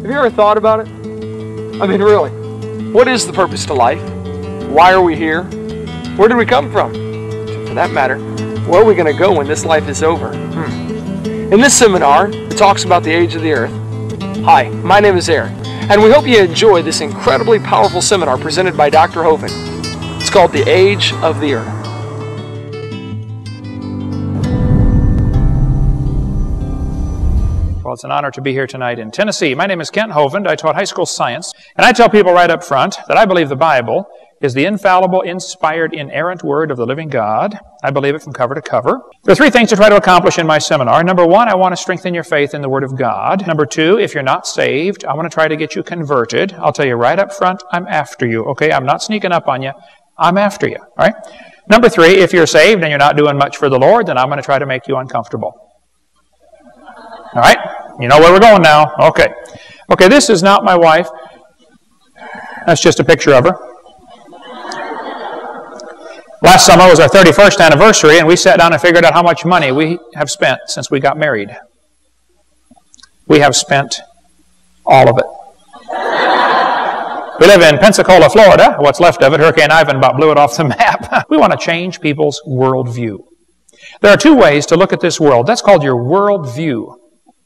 Have you ever thought about it? I mean, really, what is the purpose to life? Why are we here? Where did we come from? For that matter, where are we going to go when this life is over? In this seminar, it talks about the age of the earth. Hi, my name is Aaron, and we hope you enjoy this incredibly powerful seminar presented by Dr. Hovind. It's called The Age of the Earth. Well, it's an honor to be here tonight in Tennessee. My name is Kent Hovind. I taught high school science, and I tell people right up front that I believe the Bible is the infallible, inspired, inerrant Word of the living God. I believe it from cover to cover. There are three things to try to accomplish in my seminar. Number one, I want to strengthen your faith in the Word of God. Number two, if you're not saved, I want to try to get you converted. I'll tell you right up front, I'm after you, okay? I'm not sneaking up on you. I'm after you, all right? Number three, if you're saved and you're not doing much for the Lord, then I'm going to try to make you uncomfortable. All right? You know where we're going now. Okay. Okay, this is not my wife. That's just a picture of her. Last summer was our 31st anniversary, and we sat down and figured out how much money we have spent since we got married. We have spent all of it. We live in Pensacola, Florida. What's left of it, Hurricane Ivan about blew it off the map. We want to change people's worldview. There are two ways to look at this world. That's called your worldview.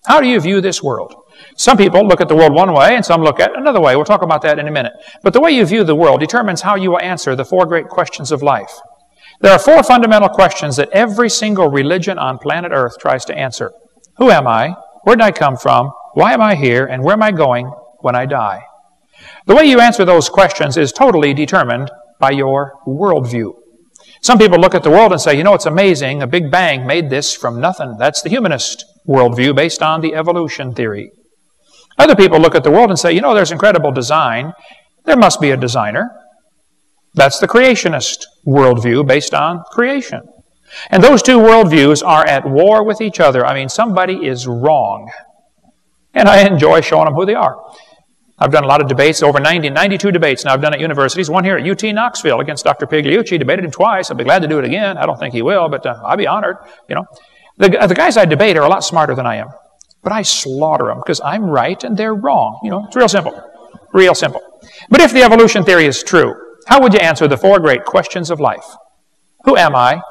How do you view this world? Some people look at the world one way and some look at it another way. We'll talk about that in a minute. But the way you view the world determines how you will answer the four great questions of life. There are four fundamental questions that every single religion on planet Earth tries to answer. Who am I? Where did I come from? Why am I here? And where am I going when I die? The way you answer those questions is totally determined by your worldview. Some people look at the world and say, you know, it's amazing. A Big Bang made this from nothing. That's the humanist worldview based on the evolution theory. Other people look at the world and say, you know, there's incredible design. There must be a designer. That's the creationist worldview based on creation. And those two worldviews are at war with each other. I mean, somebody is wrong. And I enjoy showing them who they are. I've done a lot of debates, over 92 debates now I've done at universities. One here at UT Knoxville against Dr. Pigliucci. Debated him twice. I'll be glad to do it again. I don't think he will, but I'll be honored, you know. The guys I debate are a lot smarter than I am. But I slaughter them because I'm right and they're wrong. You know, it's real simple. Real simple. But if the evolution theory is true, how would you answer the four great questions of life? Who am I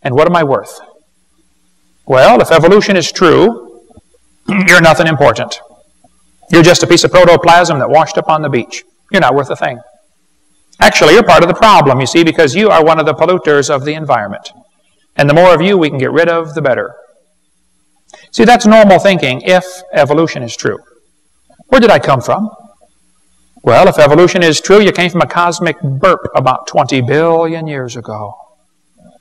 and what am I worth? Well, if evolution is true, you're nothing important. You're just a piece of protoplasm that washed up on the beach. You're not worth a thing. Actually, you're part of the problem, you see, because you are one of the polluters of the environment. And the more of you we can get rid of, the better. See, that's normal thinking if evolution is true. Where did I come from? Well, if evolution is true, you came from a cosmic burp about 20 billion years ago.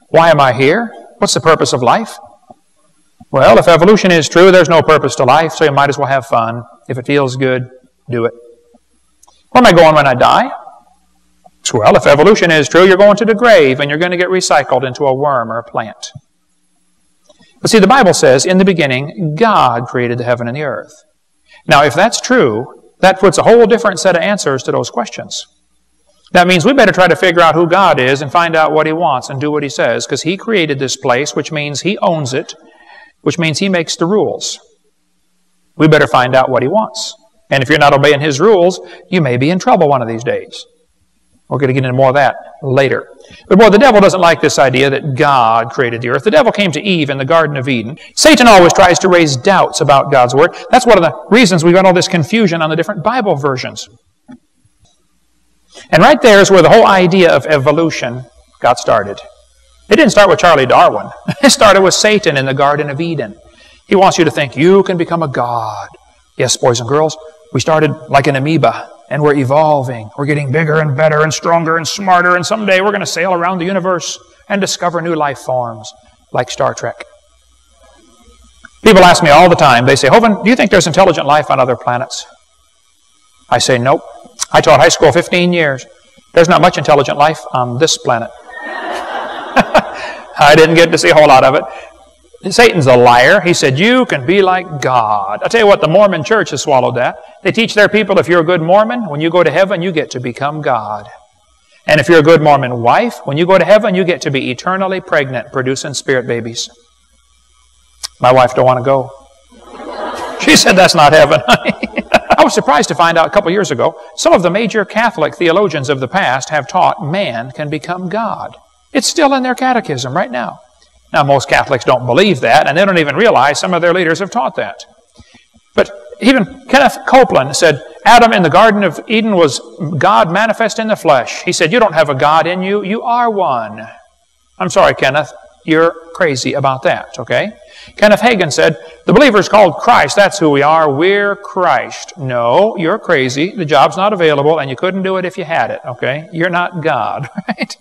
Why am I here? What's the purpose of life? Well, if evolution is true, there's no purpose to life, so you might as well have fun. If it feels good, do it. Where am I going when I die? Well, if evolution is true, you're going to the grave and you're going to get recycled into a worm or a plant. But see, the Bible says, in the beginning, God created the heaven and the earth. Now, if that's true, that puts a whole different set of answers to those questions. That means we better try to figure out who God is and find out what He wants and do what He says, because He created this place, which means He owns it, which means He makes the rules. We better find out what He wants. And if you're not obeying His rules, you may be in trouble one of these days. We're going to get into more of that later. But boy, the devil doesn't like this idea that God created the earth. The devil came to Eve in the Garden of Eden. Satan always tries to raise doubts about God's Word. That's one of the reasons we've got all this confusion on the different Bible versions. And right there is where the whole idea of evolution got started. It didn't start with Charlie Darwin. It started with Satan in the Garden of Eden. He wants you to think you can become a god. Yes, boys and girls, we started like an amoeba. And we're evolving. We're getting bigger and better and stronger and smarter. And someday we're going to sail around the universe and discover new life forms like Star Trek. People ask me all the time, they say, Hovind, do you think there's intelligent life on other planets? I say, nope. I taught high school 15 years. There's not much intelligent life on this planet. I didn't get to see a whole lot of it. Satan's a liar. He said, you can be like God. I'll tell you what, the Mormon church has swallowed that. They teach their people, if you're a good Mormon, when you go to heaven, you get to become God. And if you're a good Mormon wife, when you go to heaven, you get to be eternally pregnant, producing spirit babies. My wife don't want to go. She said, that's not heaven, honey. I was surprised to find out a couple years ago, some of the major Catholic theologians of the past have taught man can become God. It's still in their catechism right now. Now, most Catholics don't believe that, and they don't even realize some of their leaders have taught that. But even Kenneth Copeland said, Adam in the Garden of Eden was God manifest in the flesh. He said, you don't have a God in you, you are one. I'm sorry, Kenneth, you're crazy about that, okay? Kenneth Hagin said, the believer is called Christ, that's who we are, we're Christ. No, you're crazy, the job's not available, and you couldn't do it if you had it, okay? You're not God, right?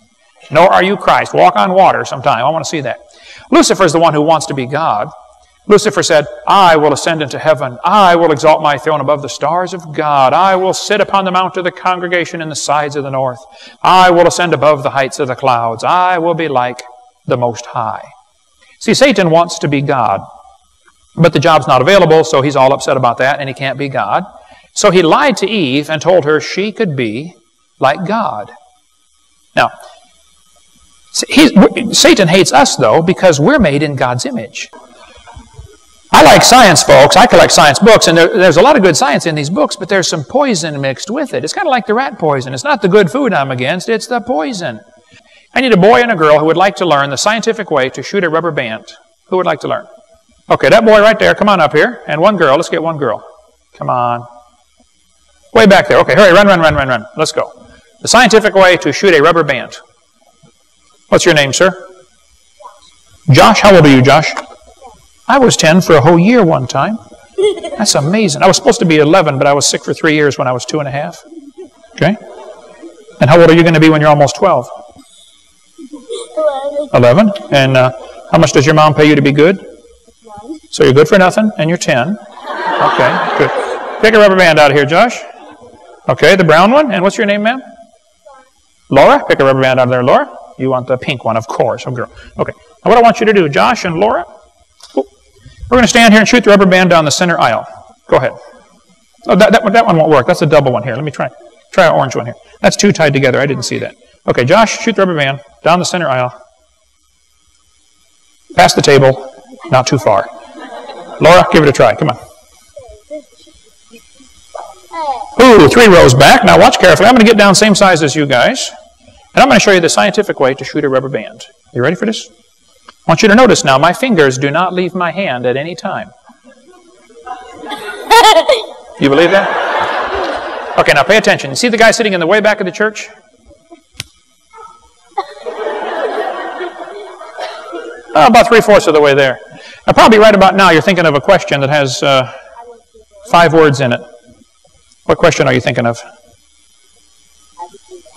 Nor are you Christ. Walk on water sometime, I want to see that. Lucifer is the one who wants to be God. Lucifer said, I will ascend into heaven. I will exalt my throne above the stars of God. I will sit upon the mount of the congregation in the sides of the north. I will ascend above the heights of the clouds. I will be like the Most High. See, Satan wants to be God, but the job's not available, so he's all upset about that, and he can't be God. So he lied to Eve and told her she could be like God. Now, Satan hates us, though, because we're made in God's image. I like science, folks. I collect science books, and there's a lot of good science in these books, but there's some poison mixed with it. It's kind of like the rat poison. It's not the good food I'm against, it's the poison. I need a boy and a girl who would like to learn the scientific way to shoot a rubber band. Who would like to learn? Okay, that boy right there, come on up here. And one girl, let's get one girl. Come on. Way back there. Okay, hurry, run, run, run, run, run. Let's go. The scientific way to shoot a rubber band. What's your name, sir? Josh, how old are you, Josh? I was 10 for a whole year one time. That's amazing. I was supposed to be 11, but I was sick for 3 years when I was 2.5. Okay. And how old are you going to be when you're almost 12? 11. And how much does your mom pay you to be good? 9. So you're good for nothing, and you're 10. Okay, good. Pick a rubber band out of here, Josh. Okay, the brown one. And what's your name, ma'am? Laura. Pick a rubber band out of there, Laura. You want the pink one, of course. Oh, girl. Okay. Now what I want you to do, Josh and Laura, we're going to stand here and shoot the rubber band down the center aisle. Go ahead. Oh, that one won't work. That's a double one here. Let me try an orange one here. That's two tied together. I didn't see that. Okay, Josh, shoot the rubber band down the center aisle. Past the table. Not too far. Laura, give it a try. Come on. Ooh, 3 rows back. Now watch carefully. I'm going to get down same size as you guys. And I'm going to show you the scientific way to shoot a rubber band. You ready for this? I want you to notice now, my fingers do not leave my hand at any time. You believe that? Okay, now pay attention. You see the guy sitting in the way back of the church? Oh, about 3/4 of the way there. Now, probably right about now, you're thinking of a question that has 5 words in it. What question are you thinking of?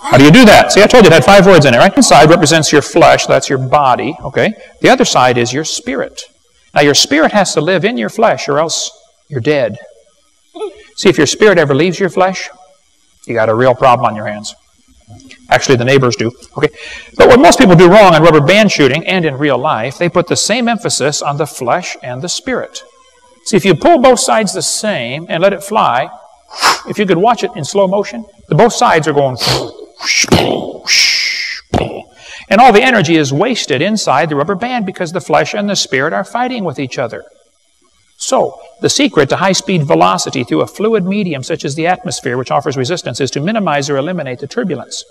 How do you do that? See, I told you it had 5 words in it, right? One side represents your flesh, that's your body, okay? The other side is your spirit. Now, your spirit has to live in your flesh, or else you're dead. See, if your spirit ever leaves your flesh, you got a real problem on your hands. Actually, the neighbors do, okay? But what most people do wrong in rubber band shooting and in real life, they put the same emphasis on the flesh and the spirit. See, if you pull both sides the same and let it fly, if you could watch it in slow motion, both sides are going... And all the energy is wasted inside the rubber band because the flesh and the spirit are fighting with each other. So, the secret to high-speed velocity through a fluid medium such as the atmosphere, which offers resistance, is to minimize or eliminate the turbulence.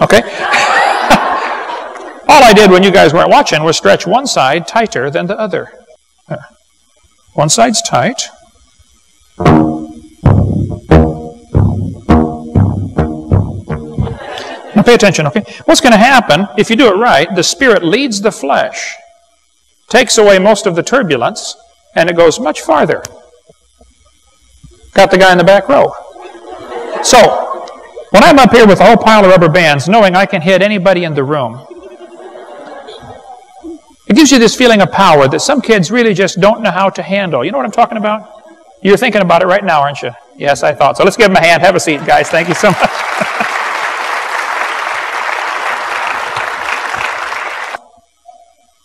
Okay? All I did when you guys weren't watching was stretch one side tighter than the other. One side's tight. Now pay attention, okay? What's going to happen, if you do it right, the spirit leads the flesh, takes away most of the turbulence, and it goes much farther. Got the guy in the back row. So, when I'm up here with a whole pile of rubber bands, knowing I can hit anybody in the room, it gives you this feeling of power that some kids really just don't know how to handle. You know what I'm talking about? You're thinking about it right now, aren't you? Yes, I thought so. Let's give them a hand. Have a seat, guys. Thank you so much.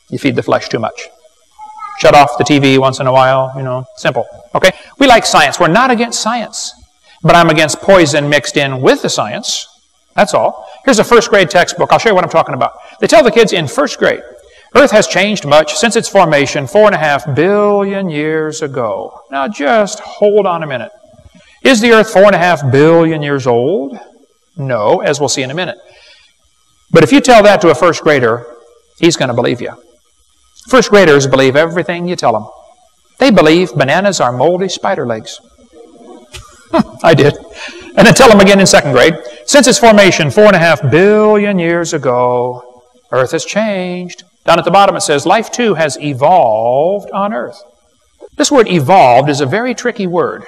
You feed the flesh too much. Shut off the TV once in a while, you know, simple. Okay? We like science. We're not against science. But I'm against poison mixed in with the science. That's all. Here's a first grade textbook. I'll show you what I'm talking about. They tell the kids in first grade, Earth has changed much since its formation 4.5 billion years ago. Now just hold on a minute. Is the Earth 4.5 billion years old? No, as we'll see in a minute. But if you tell that to a first grader, he's going to believe you. First graders believe everything you tell them. They believe bananas are moldy spider legs. I did. And then tell them again in second grade, since its formation 4.5 billion years ago, Earth has changed. Down at the bottom it says, life too has evolved on Earth. This word evolved is a very tricky word.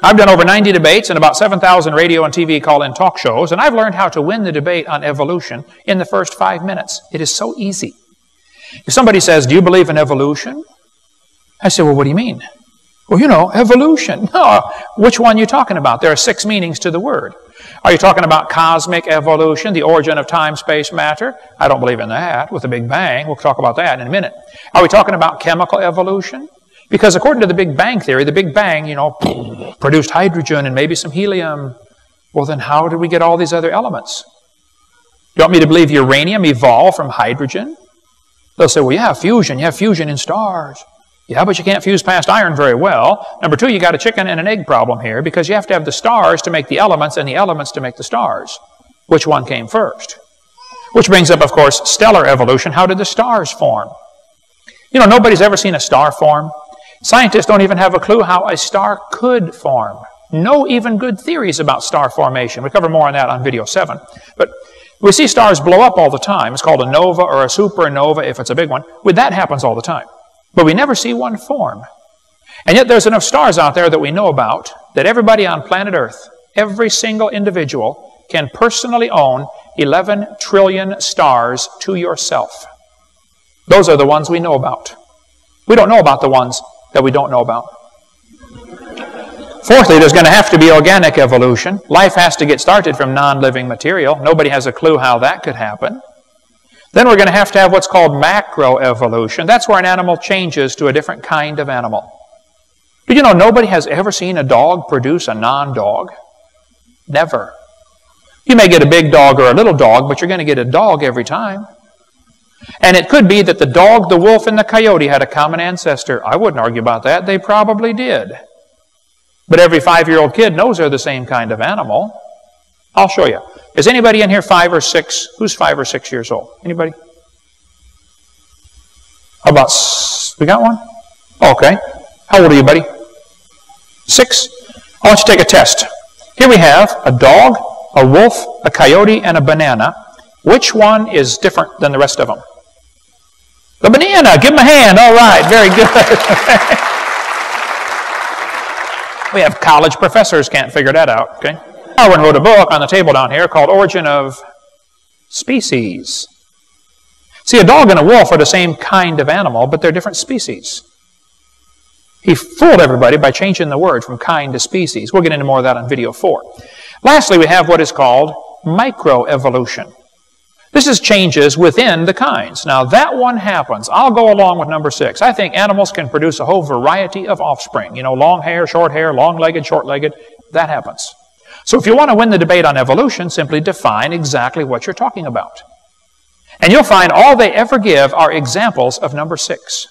I've done over 90 debates and about 7,000 radio and TV call-in talk shows, and I've learned how to win the debate on evolution in the first 5 minutes. It is so easy. If somebody says, do you believe in evolution? I say, well, what do you mean? Well, you know, evolution. No, which one are you talking about? There are 6 meanings to the word. Are you talking about cosmic evolution, the origin of time, space, matter? I don't believe in that, with the Big Bang. We'll talk about that in a minute. Are we talking about chemical evolution? Because according to the Big Bang theory, the Big Bang, you know, produced hydrogen and maybe some helium. Well, then how did we get all these other elements? You want me to believe uranium evolved from hydrogen? They'll say, well, you have fusion in stars. Yeah, but you can't fuse past iron very well. Number 2, you got a chicken and an egg problem here because you have to have the stars to make the elements and the elements to make the stars. Which one came first? Which brings up, of course, stellar evolution. How did the stars form? You know, nobody's ever seen a star form. Scientists don't even have a clue how a star could form. No even good theories about star formation. We cover more on that on video 7. But we see stars blow up all the time. It's called a nova or a supernova if it's a big one. That happens all the time. But we never see one form. And yet there's enough stars out there that we know about that everybody on planet Earth, every single individual, can personally own 11 trillion stars to yourself. Those are the ones we know about. We don't know about the ones that we don't know about. Fourthly, there's going to have to be organic evolution. Life has to get started from non-living material. Nobody has a clue how that could happen. Then we're going to have what's called macroevolution. That's where an animal changes to a different kind of animal. Did you know nobody has ever seen a dog produce a non-dog? Never. You may get a big dog or a little dog, but you're going to get a dog every time. And it could be that the dog, the wolf, and the coyote had a common ancestor. I wouldn't argue about that. They probably did. But every 5-year-old kid knows they're the same kind of animal. I'll show you. Is anybody in here 5 or 6? Who's 5 or 6 years old? Anybody? We got one? Okay. How old are you, buddy? 6? I want you to take a test. Here we have a dog, a wolf, a coyote, and a banana. Which one is different than the rest of them? The banana. Give him a hand. All right. Very good. We have college professors can't figure that out. Okay. Darwin wrote a book on the table down here called Origin of Species. See, a dog and a wolf are the same kind of animal, but they're different species. He fooled everybody by changing the word from kind to species. We'll get into more of that on video 4. Lastly, we have what is called microevolution. This is changes within the kinds. Now, that one happens. I'll go along with number 6. I think animals can produce a whole variety of offspring. You know, long hair, long-legged, short-legged. That happens. So if you want to win the debate on evolution, simply define exactly what you're talking about. And you'll find all they ever give are examples of number 6,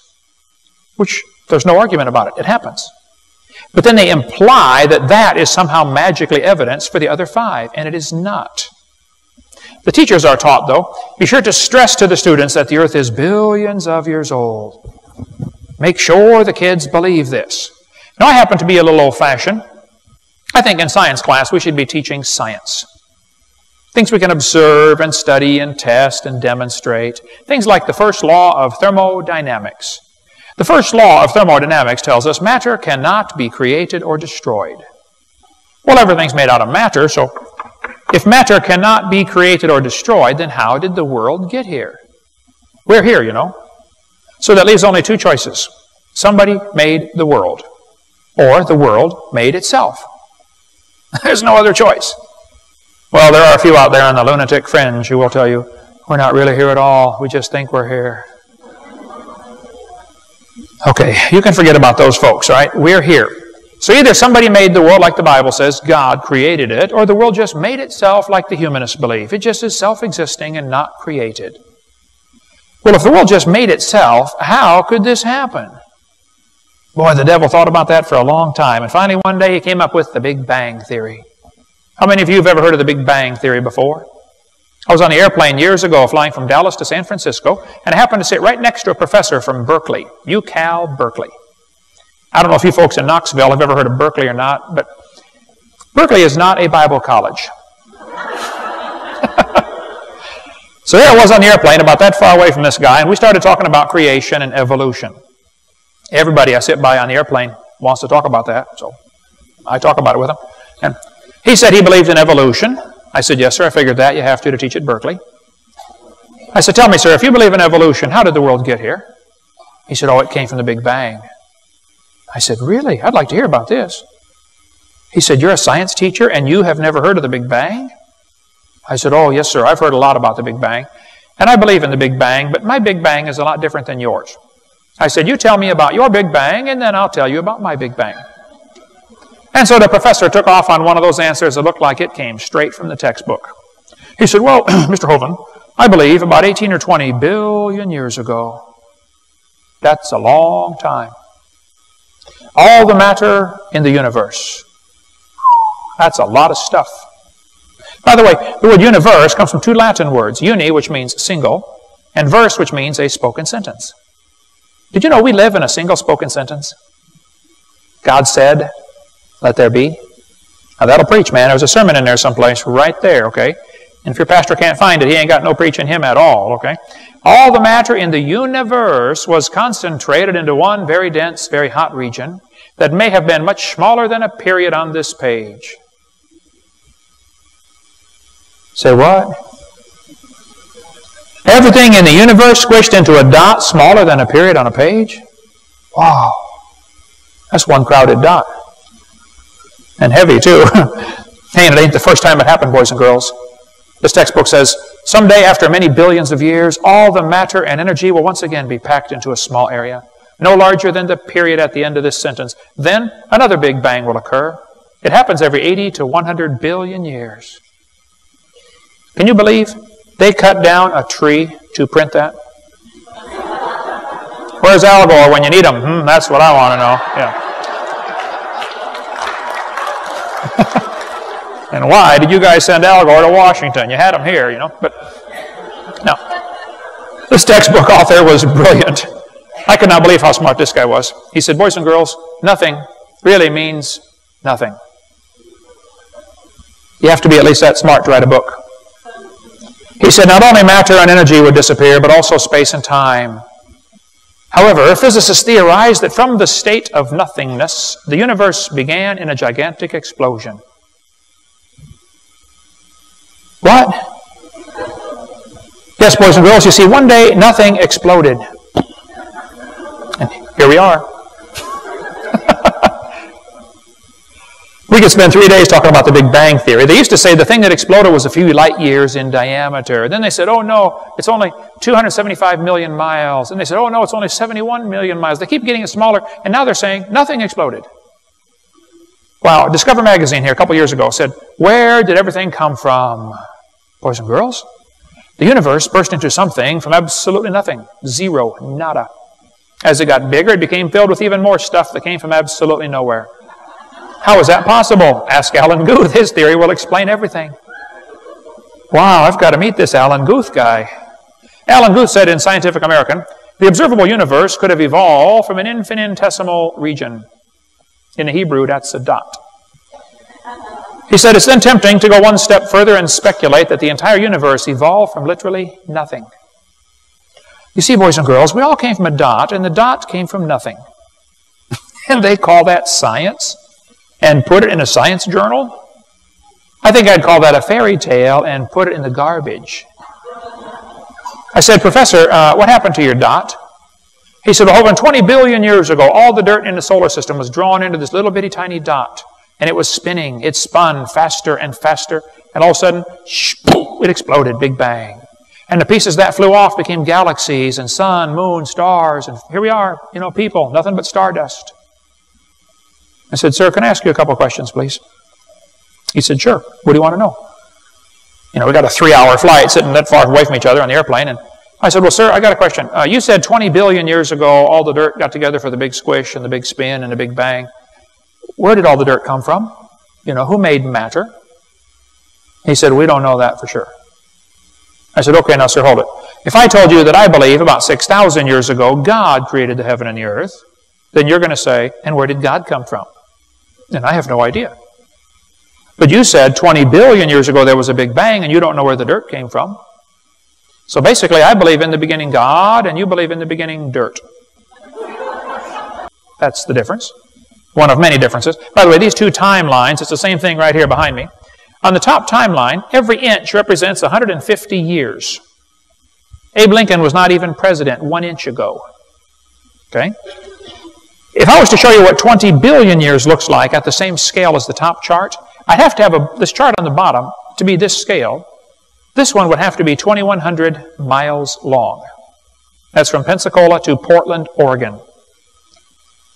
which there's no argument about it. It happens. But then they imply that that is somehow magically evidence for the other 5, and it is not. The teachers are taught, though, be sure to stress to the students that the earth is billions of years old. Make sure the kids believe this. Now, I happen to be a little old-fashioned. I think in science class we should be teaching science. Things we can observe and study and test and demonstrate. Things like the first law of thermodynamics. The first law of thermodynamics tells us matter cannot be created or destroyed. Well, everything's made out of matter, so if matter cannot be created or destroyed, then how did the world get here? We're here, you know. So that leaves only 2 choices. Somebody made the world, or the world made itself. There's no other choice. Well, there are a few out there on the lunatic fringe who will tell you, we're not really here at all. We just think we're here. Okay, you can forget about those folks, all right? We're here. So either somebody made the world like the Bible says, God created it, or the world just made itself like the humanists believe. It just is self-existing and not created. Well, if the world just made itself, how could this happen? Boy, the devil thought about that for a long time. And finally, one day, he came up with the Big Bang Theory. How many of you have ever heard of the Big Bang Theory before? I was on the airplane years ago flying from Dallas to San Francisco, and I happened to sit right next to a professor from Berkeley, UCal Berkeley. I don't know if you folks in Knoxville have ever heard of Berkeley or not, but Berkeley is not a Bible college. So there I was on the airplane about that far away from this guy, and we started talking about creation and evolution. Everybody I sit by on the airplane wants to talk about that, so I talk about it with him. And he said he believed in evolution. I said, yes, sir, I figured that. You have to teach at Berkeley. I said, tell me, sir, if you believe in evolution, how did the world get here? He said, oh, it came from the Big Bang. I said, really? I'd like to hear about this. He said, you're a science teacher and you have never heard of the Big Bang? I said, oh, yes, sir, I've heard a lot about the Big Bang. And I believe in the Big Bang, but my Big Bang is a lot different than yours. I said, you tell me about your Big Bang, and then I'll tell you about my Big Bang. And so the professor took off on one of those answers that looked like it came straight from the textbook. He said, well, Mr. Hovind, I believe about 18 or 20 billion years ago. That's a long time. All the matter in the universe. That's a lot of stuff. By the way, the word universe comes from two Latin words, uni, which means single, and verse, which means a spoken sentence. Did you know we live in a single spoken sentence? God said, let there be. Now that'll preach, man. There's a sermon in there someplace right there, okay? And if your pastor can't find it, he ain't got no preach in him at all, okay? All the matter in the universe was concentrated into one very dense, very hot region that may have been much smaller than a period on this page. Say what? Everything in the universe squished into a dot smaller than a period on a page? Wow. That's one crowded dot. And heavy, too. Hey, and it ain't the first time it happened, boys and girls. This textbook says, someday after many billions of years, all the matter and energy will once again be packed into a small area, no larger than the period at the end of this sentence. Then another Big Bang will occur. It happens every 80 to 100 billion years. Can you believe they cut down a tree to print that? Where's Al Gore when you need him? That's what I want to know. Yeah. And why did you guys send Al Gore to Washington? You had him here, you know. But no. This textbook author was brilliant. I could not believe how smart this guy was. He said, boys and girls, nothing really means nothing. You have to be at least that smart to write a book. He said not only matter and energy would disappear, but also space and time. However, physicists theorize that from the state of nothingness, the universe began in a gigantic explosion. What? Yes, boys and girls, you see, one day nothing exploded. And here we are. We could spend 3 days talking about the Big Bang Theory. They used to say the thing that exploded was a few light years in diameter. Then they said, oh no, it's only 275 million miles. And they said, oh no, it's only 71 million miles. They keep getting it smaller, and now they're saying nothing exploded. Wow, Discover magazine here a couple years ago said, where did everything come from? Boys and girls, the universe burst into something from absolutely nothing. Zero, nada. As it got bigger, it became filled with even more stuff that came from absolutely nowhere. How is that possible? Ask Alan Guth. His theory will explain everything. Wow, I've got to meet this Alan Guth guy. Alan Guth said in Scientific American, the observable universe could have evolved from an infinitesimal region. In the Hebrew, that's a dot. He said it's then tempting to go one step further and speculate that the entire universe evolved from literally nothing. You see, boys and girls, we all came from a dot, and the dot came from nothing. And they call that science? And put it in a science journal? I think I'd call that a fairy tale and put it in the garbage. I said, Professor, what happened to your dot? He said, well, over 20 billion years ago, all the dirt in the solar system was drawn into this little bitty tiny dot. And it was spinning. It spun faster and faster. And all of a sudden, it exploded. Big bang. And the pieces that flew off became galaxies and sun, moon, stars. And here we are, you know, people, nothing but stardust. I said, sir, can I ask you a couple of questions, please? He said, sure. What do you want to know? You know, we got a 3-hour flight sitting that far away from each other on the airplane, and I said, well, sir, I got a question. You said 20 billion years ago, all the dirt got together for the big squish and the big spin and the big bang. Where did all the dirt come from? You know, who made matter? He said, we don't know that for sure. I said, okay, now, sir, hold it. If I told you that I believe about 6,000 years ago God created the heaven and the earth, then you're going to say, and where did God come from? And I have no idea. But you said 20 billion years ago there was a big bang, and you don't know where the dirt came from. So basically, I believe in the beginning God, and you believe in the beginning dirt. That's the difference. One of many differences. By the way, these two timelines, it's the same thing right here behind me. On the top timeline, every inch represents 150 years. Abe Lincoln was not even president 1 inch ago. Okay? If I was to show you what 20 billion years looks like at the same scale as the top chart, I'd have to have this chart on the bottom to be this scale. This one would have to be 2,100 miles long. That's from Pensacola to Portland, Oregon.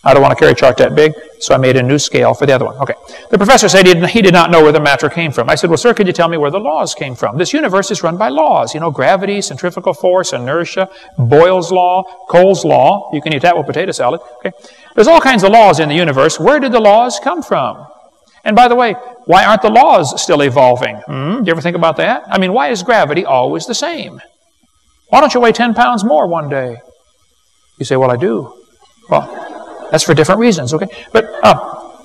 I don't want to carry a chart that big, so I made a new scale for the other one. Okay. The professor said he did not know where the matter came from. I said, well, sir, could you tell me where the laws came from? This universe is run by laws. You know, gravity, centrifugal force, inertia, Boyle's law, Cole's law. You can eat that with potato salad. Okay. There's all kinds of laws in the universe. Where did the laws come from? And by the way, why aren't the laws still evolving? Do you ever think about that? I mean, why is gravity always the same? Why don't you weigh 10 pounds more one day? You say, well, I do. Well, that's for different reasons, okay? But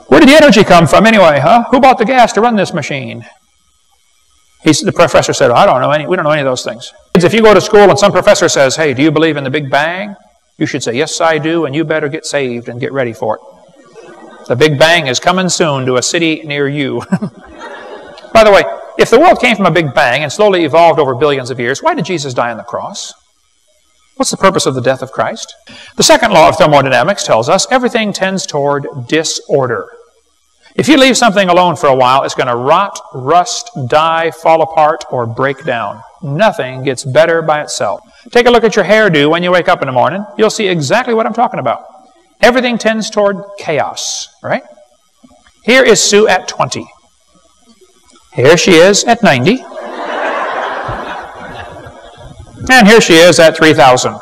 where did the energy come from anyway, huh? Who bought the gas to run this machine? The professor said, I don't know we don't know any of those things. Kids, if you go to school and some professor says, hey, do you believe in the Big Bang? You should say, yes, I do, and you better get saved and get ready for it. The Big Bang is coming soon to a city near you. By the way, if the world came from a Big Bang and slowly evolved over billions of years, why did Jesus die on the cross? What's the purpose of the death of Christ? The second law of thermodynamics tells us everything tends toward disorder. If you leave something alone for a while, it's going to rot, rust, die, fall apart, or break down. Nothing gets better by itself. Take a look at your hairdo when you wake up in the morning. You'll see exactly what I'm talking about. Everything tends toward chaos, right? Here is Sue at 20. Here she is at 90. And here she is at 3,000.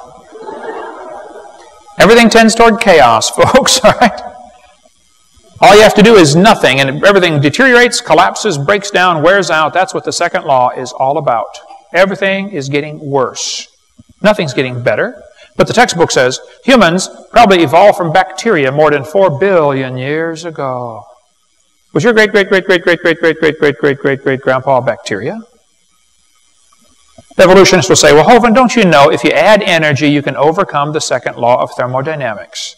Everything tends toward chaos, folks, all right? All you have to do is nothing, and everything deteriorates, collapses, breaks down, wears out. That's what the second law is all about. Everything is getting worse. Nothing's getting better. But the textbook says humans probably evolved from bacteria more than 4 billion years ago. Was your great-great-great-great-great-great-great-great-great-great-grandpa bacteria? The evolutionists will say, well, Hovind, don't you know if you add energy, you can overcome the second law of thermodynamics?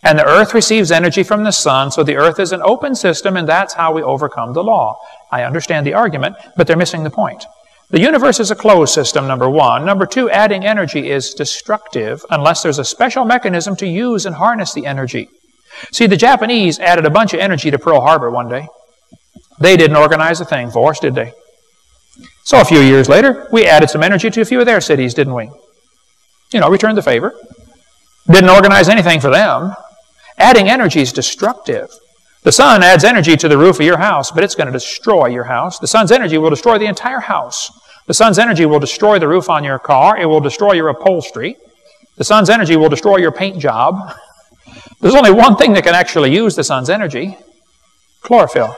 And the earth receives energy from the sun, so the earth is an open system, and that's how we overcome the law. I understand the argument, but they're missing the point. The universe is a closed system, number one. Number two, adding energy is destructive unless there's a special mechanism to use and harness the energy. See, the Japanese added a bunch of energy to Pearl Harbor one day. They didn't organize a thing for us, did they? So a few years later, we added some energy to a few of their cities, didn't we? You know, returned the favor. Didn't organize anything for them. Adding energy is destructive. The sun adds energy to the roof of your house, but it's going to destroy your house. The sun's energy will destroy the entire house. The sun's energy will destroy the roof on your car. It will destroy your upholstery. The sun's energy will destroy your paint job. There's only one thing that can actually use the sun's energy: chlorophyll.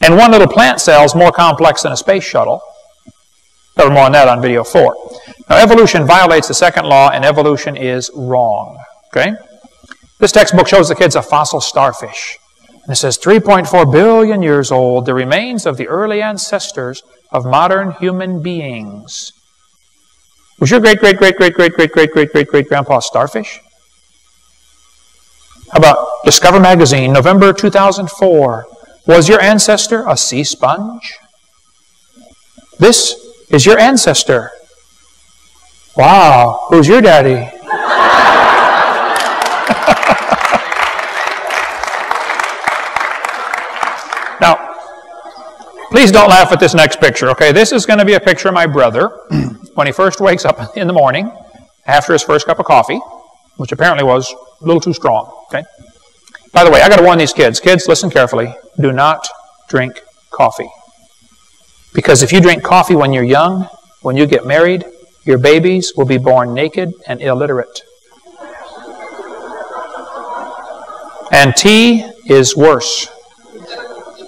And one little plant cell is more complex than a space shuttle. Cover more on that on video 4. Now, evolution violates the second law, and evolution is wrong. Okay? This textbook shows the kids a fossil starfish. And it says 3.4 billion years old, the remains of the early ancestors of modern human beings. Was your great-great-great-great-great-great-great-great-great-great-grandpa starfish? How about Discover Magazine, November 2004. Was your ancestor a sea sponge? This is your ancestor. Wow, who's your daddy? Now, please don't laugh at this next picture, okay? This is going to be a picture of my brother when he first wakes up in the morning after his first cup of coffee, which apparently was a little too strong, okay? By the way, I got to warn these kids. Kids, listen carefully. Do not drink coffee. Because if you drink coffee when you're young, when you get married, Your babies will be born naked and illiterate. And tea is worse.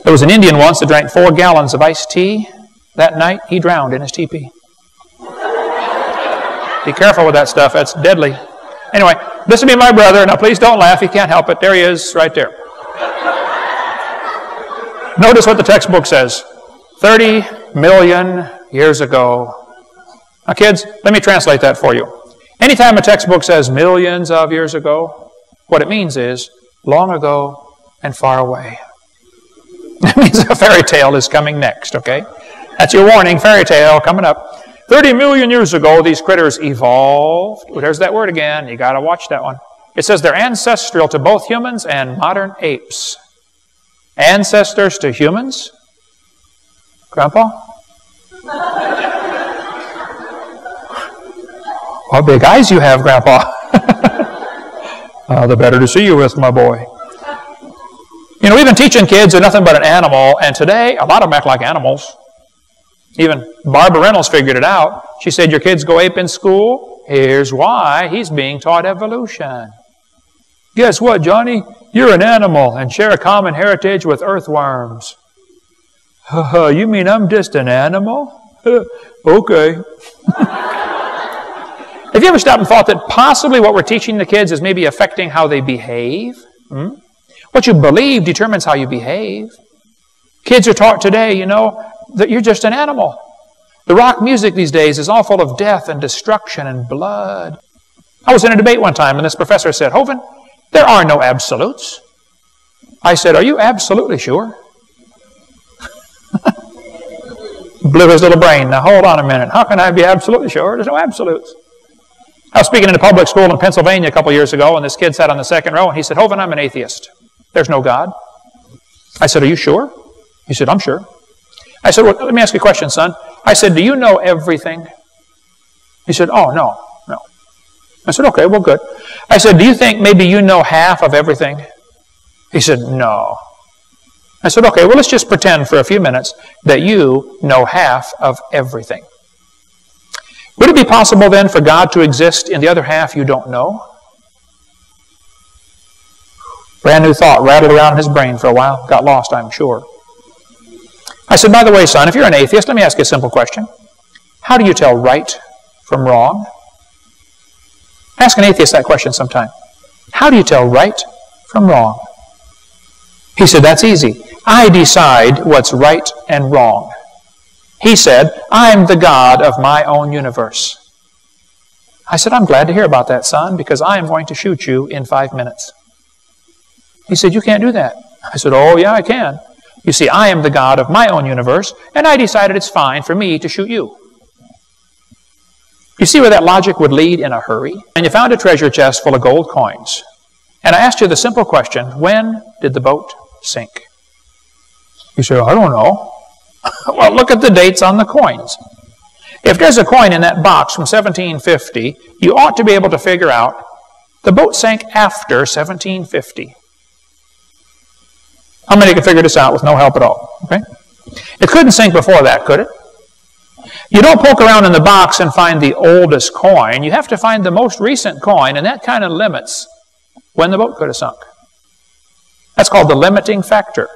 There was an Indian once that drank 4 gallons of iced tea. That night, he drowned in his teepee. Be careful with that stuff. That's deadly. Anyway, this will be my brother. Now, please don't laugh. He can't help it. There he is, right there. Notice what the textbook says. 30 million years ago. Now, kids, let me translate that for you. Anytime a textbook says millions of years ago, what it means is long ago and far away. That means a fairy tale is coming next, okay? That's your warning, fairy tale coming up. 30 million years ago, these critters evolved. Well, there's that word again. You got to watch that one. It says they're ancestral to both humans and modern apes. Ancestors to humans? Grandpa? What big eyes you have, Grandpa. The better to see you with, my boy. You know, we've been teaching kids they're nothing but an animal, and today a lot of them act like animals. Even Barbara Reynolds figured it out. She said, your kids go ape in school? Here's why. He's being taught evolution. Guess what, Johnny? You're an animal and share a common heritage with earthworms. You mean I'm just an animal? Okay. Have you ever stopped and thought that possibly what we're teaching the kids is maybe affecting how they behave? What you believe determines how you behave. Kids are taught today, you know, that you're just an animal. The rock music these days is all full of death and destruction and blood. I was in a debate one time and this professor said, Hovind, there are no absolutes. I said, are you absolutely sure? Blew his little brain. Now hold on a minute. How can I be absolutely sure? There's no absolutes. I was speaking in a public school in Pennsylvania a couple years ago, and this kid sat on the second row, and he said, Hovind, I'm an atheist. There's no God. I said, are you sure? He said, I'm sure. I said, well, let me ask you a question, son. I said, do you know everything? He said, oh, no. I said, okay, well, good. I said, do you think maybe you know half of everything? He said, no. I said, okay, well, let's just pretend for a few minutes that you know half of everything. Would it be possible then for God to exist in the other half you don't know? Brand new thought rattled around in his brain for a while. Got lost, I'm sure. I said, by the way, son, if you're an atheist, let me ask you a simple question. How do you tell right from wrong? Ask an atheist that question sometime. How do you tell right from wrong? He said, that's easy. I decide what's right and wrong. He said, I'm the God of my own universe. I said, I'm glad to hear about that, son, because I am going to shoot you in 5 minutes. He said, you can't do that. I said, oh, yeah, I can. You see, I am the God of my own universe, and I decided it's fine for me to shoot you. You see where that logic would lead in a hurry? And you found a treasure chest full of gold coins. And I asked you the simple question, when did the boat sink? You said, I don't know. Well, look at the dates on the coins. If there's a coin in that box from 1750, you ought to be able to figure out the boat sank after 1750. How many can figure this out with no help at all? Okay? It couldn't sink before that, could it? You don't poke around in the box and find the oldest coin. You have to find the most recent coin, and that kind of limits when the boat could have sunk. That's called the limiting factor.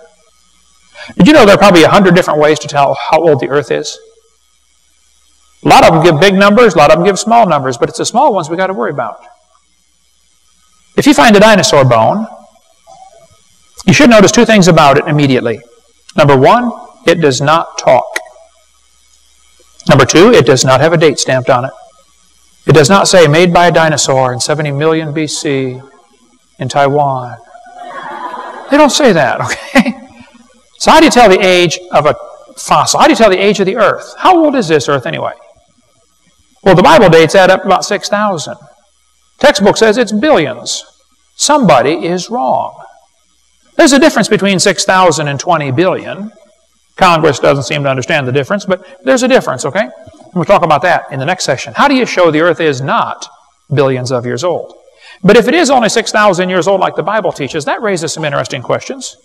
Did you know there are probably 100 different ways to tell how old the earth is? A lot of them give big numbers, a lot of them give small numbers, but it's the small ones we got to worry about. If you find a dinosaur bone, you should notice 2 things about it immediately. Number 1, it does not talk. Number 2, it does not have a date stamped on it. It does not say made by a dinosaur in 70 million BC in Taiwan. They don't say that, okay? So how do you tell the age of a fossil? How do you tell the age of the earth? How old is this earth anyway? Well, the Bible dates add up to about 6,000. Textbook says it's billions. Somebody is wrong. There's a difference between 6,000 and 20 billion. Congress doesn't seem to understand the difference, but there's a difference, okay? We'll talk about that in the next session. How do you show the earth is not billions of years old? But if it is only 6,000 years old like the Bible teaches, that raises some interesting questions.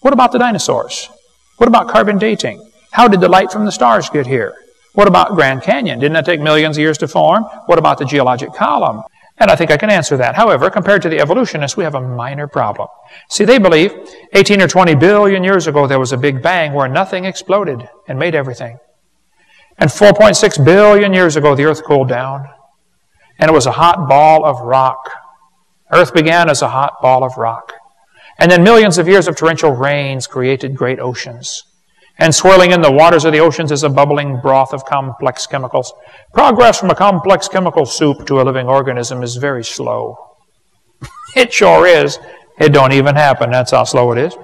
What about the dinosaurs? What about carbon dating? How did the light from the stars get here? What about Grand Canyon? Didn't that take millions of years to form? What about the geologic column? And I think I can answer that. However, compared to the evolutionists, we have a minor problem. See, they believe 18 or 20 billion years ago there was a Big Bang where nothing exploded and made everything. And 4.6 billion years ago the earth cooled down, and it was a hot ball of rock. Earth began as a hot ball of rock. And then millions of years of torrential rains created great oceans. And swirling in the waters of the oceans is a bubbling broth of complex chemicals. Progress from a complex chemical soup to a living organism is very slow. It sure is. It don't even happen. That's how slow it is.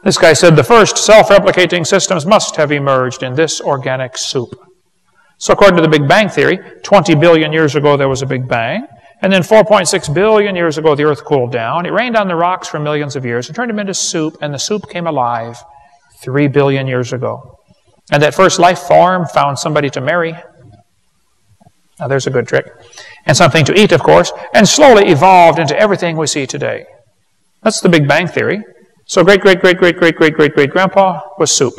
This guy said the first self-replicating systems must have emerged in this organic soup. So according to the Big Bang Theory, 20 billion years ago there was a Big Bang. And then 4.6 billion years ago the earth cooled down. It rained on the rocks for millions of years and turned them into soup, and the soup came alive 3 billion years ago. And that first life form found somebody to marry. Now there's a good trick. And something to eat, of course, and slowly evolved into everything we see today. That's the Big Bang Theory. So great-great-great-great-great-great-great-grandpa was soup.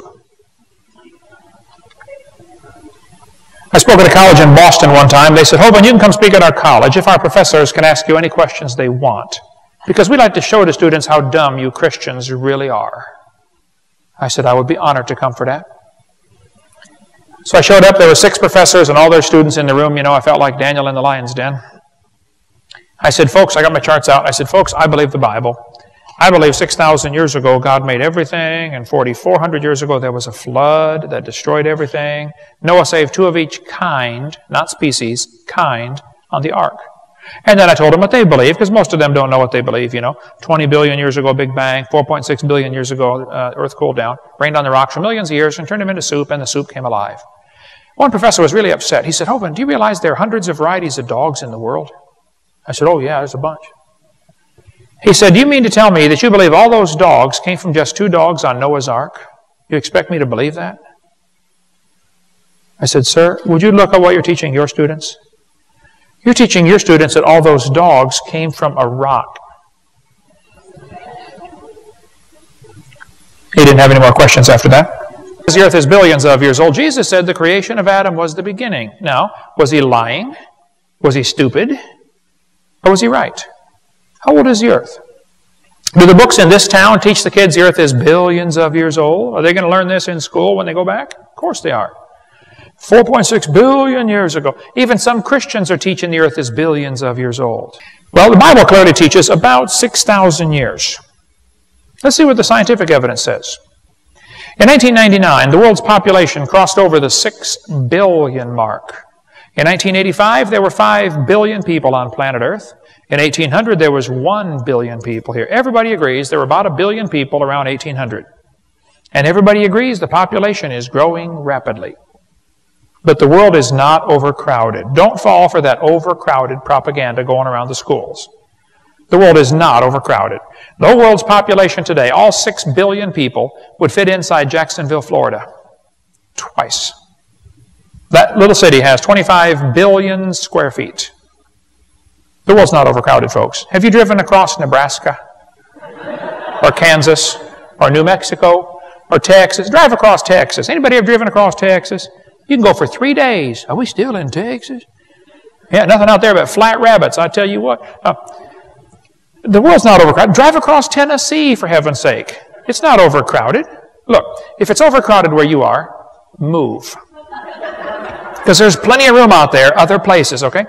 I spoke at a college in Boston one time. They said, Hovind, you can come speak at our college if our professors can ask you any questions they want, because we like to show the students how dumb you Christians really are. I said, I would be honored to come for that. So I showed up. There were 6 professors and all their students in the room. You know, I felt like Daniel in the lion's den. I said, folks, I got my charts out. I said, folks, I believe the Bible. I believe 6,000 years ago God made everything, and 4,400 years ago there was a flood that destroyed everything. Noah saved 2 of each kind, not species, kind, on the ark. And then I told them what they believe, because most of them don't know what they believe, you know. 20 billion years ago, Big Bang. 4.6 billion years ago, earth cooled down, rained on the rocks for millions of years, and turned them into soup, and the soup came alive. One professor was really upset. He said, Hovind, do you realize there are hundreds of varieties of dogs in the world? I said, oh yeah, there's a bunch. He said, do you mean to tell me that you believe all those dogs came from just 2 dogs on Noah's Ark? You expect me to believe that? I said, sir, would you look at what you're teaching your students? You're teaching your students that all those dogs came from a rock. He didn't have any more questions after that. The earth is billions of years old. Jesus said the creation of Adam was the beginning. Now, was he lying? Was he stupid? Or was he right? How old is the earth? Do the books in this town teach the kids the earth is billions of years old? Are they going to learn this in school when they go back? Of course they are. 4.6 billion years ago. Even some Christians are teaching the earth is billions of years old. Well, the Bible clearly teaches about 6,000 years. Let's see what the scientific evidence says. In 1999, the world's population crossed over the 6 billion mark. In 1985, there were 5 billion people on planet Earth. In 1800, there was 1 billion people here. Everybody agrees there were about 1 billion people around 1800. And everybody agrees the population is growing rapidly. But the world is not overcrowded. Don't fall for that overcrowded propaganda going around the schools. The world is not overcrowded. The world's population today, all 6 billion people, would fit inside Jacksonville, Florida. Twice. That little city has 25 billion square feet. The world's not overcrowded, folks. Have you driven across Nebraska? Or Kansas? Or New Mexico? Or Texas? Drive across Texas. Anybody ever driven across Texas? You can go for 3 days. Are we still in Texas? Yeah, nothing out there but flat rabbits, I tell you what. The world's not overcrowded. Drive across Tennessee, for heaven's sake. It's not overcrowded. Look, if it's overcrowded where you are, move. Because there's plenty of room out there, other places, okay?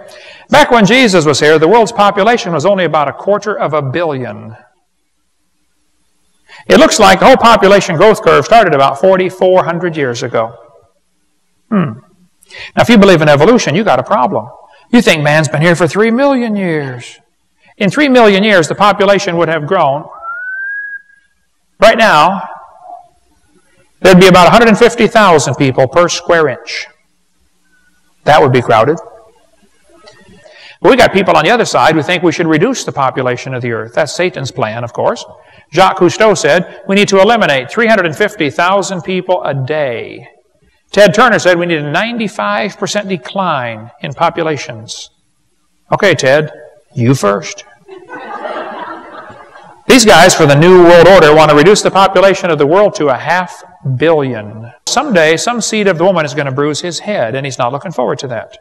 Back when Jesus was here, the world's population was only about 250 million. It looks like the whole population growth curve started about 4,400 years ago. Now, if you believe in evolution, you got a problem. You think man's been here for 3 million years. In 3 million years, the population would have grown. Right now, there'd be about 150,000 people per square inch. That would be crowded. But we got people on the other side who think we should reduce the population of the earth. That's Satan's plan, of course. Jacques Cousteau said we need to eliminate 350,000 people a day. Ted Turner said we need a 95% decline in populations. Okay, Ted, you first. These guys for the New World Order want to reduce the population of the world to 500 billion. Someday, some seed of the woman is going to bruise his head, and he's not looking forward to that.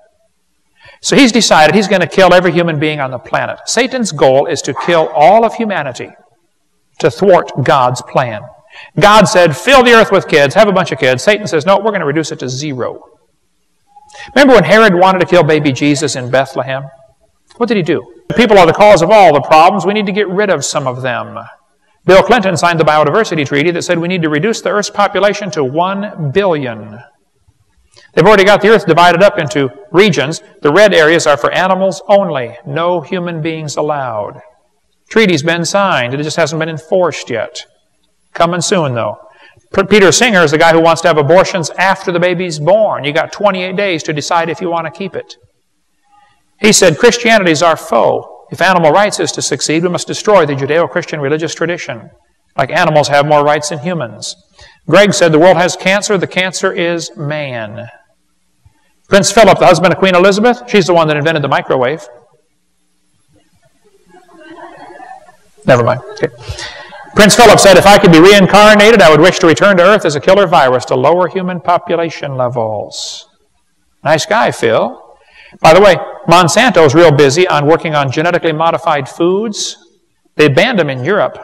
So he's decided he's going to kill every human being on the planet. Satan's goal is to kill all of humanity, to thwart God's plan. God said, fill the earth with kids, have a bunch of kids. Satan says, no, we're going to reduce it to 0. Remember when Herod wanted to kill baby Jesus in Bethlehem? What did he do? People are the cause of all the problems. We need to get rid of some of them. Bill Clinton signed the Biodiversity Treaty that said we need to reduce the Earth's population to 1 billion. They've already got the Earth divided up into regions. The red areas are for animals only. No human beings allowed. Treaty's been signed. It just hasn't been enforced yet. Coming soon, though. Peter Singer is the guy who wants to have abortions after the baby's born. You got 28 days to decide if you want to keep it. He said, Christianity is our foe. If animal rights is to succeed, we must destroy the Judeo-Christian religious tradition. Like animals have more rights than humans. Greg said the world has cancer. The cancer is man. Prince Philip, the husband of Queen Elizabeth, she's the one that invented the microwave. Never mind. Okay. Prince Philip said, if I could be reincarnated, I would wish to return to Earth as a killer virus to lower human population levels. Nice guy, Phil. By the way, Monsanto's real busy on working on genetically modified foods. They banned them in Europe,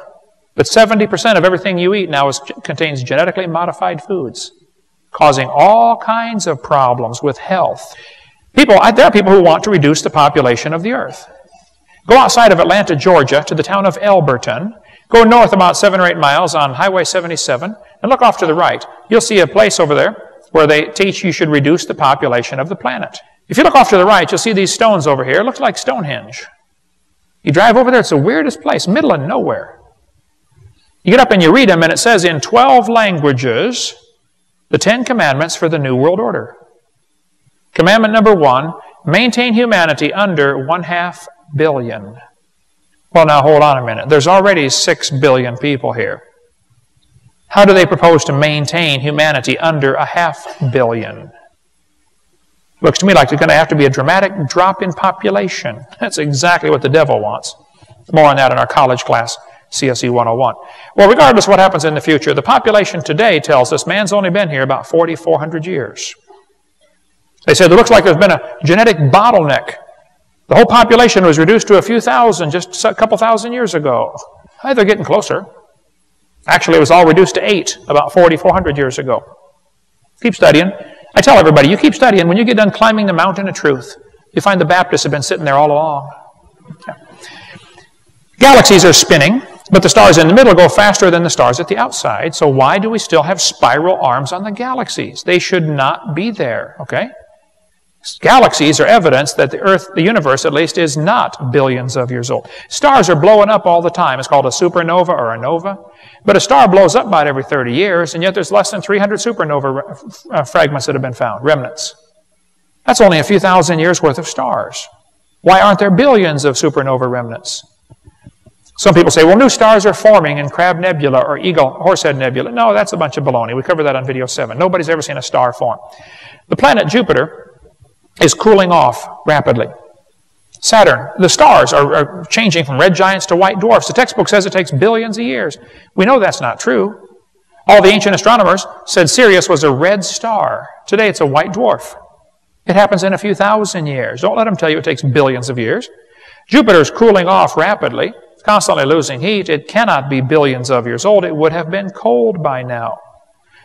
but 70% of everything you eat now contains genetically modified foods, causing all kinds of problems with health. There are people who want to reduce the population of the Earth. Go outside of Atlanta, Georgia, to the town of Elberton. Go north about 7 or 8 miles on Highway 77, and look off to the right. You'll see a place over there where they teach you should reduce the population of the planet. If you look off to the right, you'll see these stones over here. It looks like Stonehenge. You drive over there, it's the weirdest place, middle of nowhere. You get up and you read them, and it says in 12 languages, the 10 commandments for the New World Order. Commandment number 1, maintain humanity under 1/2 billion. Well, now hold on a minute. There's already 6 billion people here. How do they propose to maintain humanity under 1/2 billion? Looks to me like there's going to have to be a dramatic drop in population. That's exactly what the devil wants. More on that in our college class, CSE 101. Well, regardless of what happens in the future, the population today tells us man's only been here about 4,400 years. They said it looks like there's been a genetic bottleneck. The whole population was reduced to a few thousand just a couple thousand years ago. They're getting closer. Actually, it was all reduced to 8 about 4,400 years ago. Keep studying. I tell everybody, you keep studying. When you get done climbing the mountain of truth, you find the Baptists have been sitting there all along. Yeah. Galaxies are spinning, but the stars in the middle go faster than the stars at the outside. So why do we still have spiral arms on the galaxies? They should not be there, okay? Galaxies are evidence that the Earth, the universe at least, is not billions of years old. Stars are blowing up all the time. It's called a supernova or a nova. But a star blows up about every 30 years, and yet there's less than 300 supernova fragments that have been found, remnants. That's only a few thousand years worth of stars. Why aren't there billions of supernova remnants? Some people say, well, new stars are forming in Crab Nebula or Eagle Horsehead Nebula. No, that's a bunch of baloney. We covered that on video 7. Nobody's ever seen a star form. The planet Jupiter is cooling off rapidly. Saturn, the stars are changing from red giants to white dwarfs. The textbook says it takes billions of years. We know that's not true. All the ancient astronomers said Sirius was a red star. Today it's a white dwarf. It happens in a few thousand years. Don't let them tell you it takes billions of years. Jupiter's cooling off rapidly, constantly losing heat. It cannot be billions of years old. It would have been cold by now.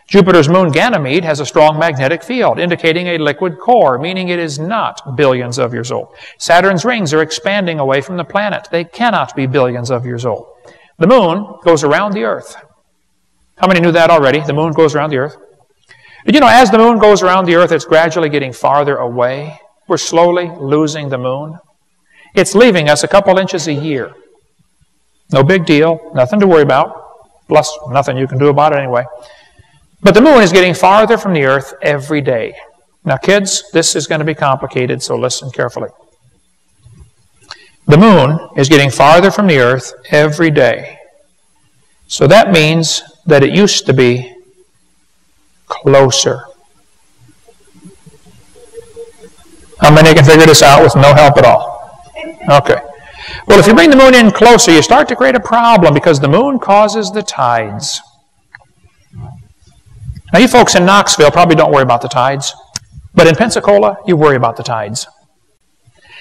Jupiter's moon Ganymede has a strong magnetic field, indicating a liquid core, meaning it is not billions of years old. Saturn's rings are expanding away from the planet. They cannot be billions of years old. The moon goes around the Earth. How many knew that already? The moon goes around the Earth. Did you know as the moon goes around the Earth, it's gradually getting farther away? We're slowly losing the moon. It's leaving us a couple inches a year. No big deal, nothing to worry about, plus nothing you can do about it anyway. But the moon is getting farther from the Earth every day. Now, kids, this is going to be complicated, so listen carefully. The moon is getting farther from the Earth every day. So that means that it used to be closer. How many can figure this out with no help at all? Okay. Well, if you bring the moon in closer, you start to create a problem because the moon causes the tides. Now, you folks in Knoxville probably don't worry about the tides, but in Pensacola, you worry about the tides.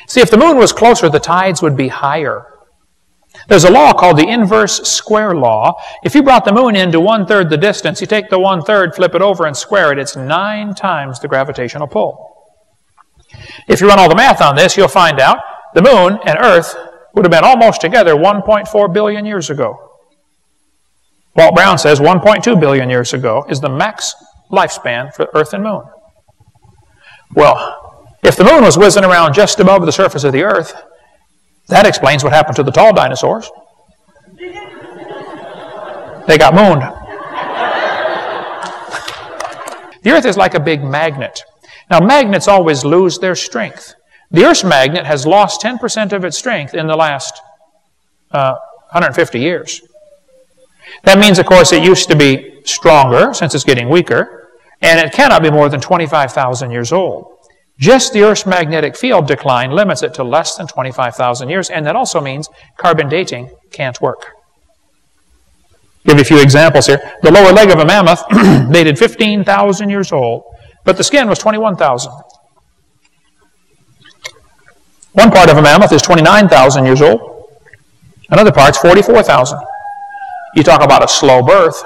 See, if the moon was closer, the tides would be higher. There's a law called the inverse square law. If you brought the moon into 1/3 the distance, you take the 1/3, flip it over, and square it. It's 9 times the gravitational pull. If you run all the math on this, you'll find out the moon and Earth would have been almost together 1.4 billion years ago. Walt Brown says 1.2 billion years ago is the max lifespan for Earth and moon. Well, if the moon was whizzing around just above the surface of the Earth, that explains what happened to the tall dinosaurs. They got mooned. The Earth is like a big magnet. Now, magnets always lose their strength. The Earth's magnet has lost 10% of its strength in the last 150 years. That means, of course, it used to be stronger since it's getting weaker, and it cannot be more than 25,000 years old. Just the Earth's magnetic field decline limits it to less than 25,000 years, and that also means carbon dating can't work. Give you a few examples here. The lower leg of a mammoth dated 15,000 years old, but the skin was 21,000. One part of a mammoth is 29,000 years old. Another part's 44,000. You talk about a slow birth.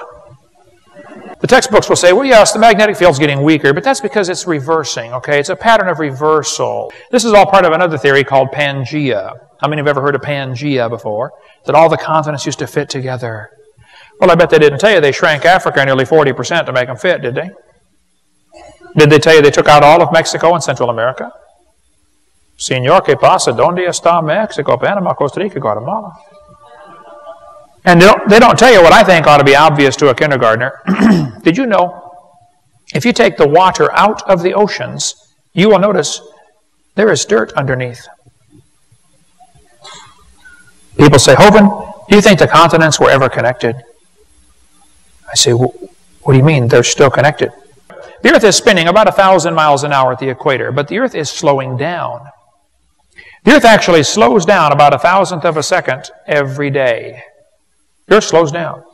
The textbooks will say, well, yes, the magnetic field's getting weaker, but that's because it's reversing, okay? It's a pattern of reversal. This is all part of another theory called Pangea. How many have ever heard of Pangea before? That all the continents used to fit together. Well, I bet they didn't tell you they shrank Africa nearly 40% to make them fit, did they? Did they tell you they took out all of Mexico and Central America? Señor, ¿qué pasa? ¿Dónde está Mexico, Panama, Costa Rica, Guatemala? And they don't tell you what I think ought to be obvious to a kindergartner. Did you know, if you take the water out of the oceans, you will notice there is dirt underneath. People say, Hovind, do you think the continents were ever connected? I say, well, what do you mean they're still connected? The Earth is spinning about 1,000 miles an hour at the equator, but the Earth is slowing down. The Earth actually slows down about 1,000th of a second every day. The Earth slows down.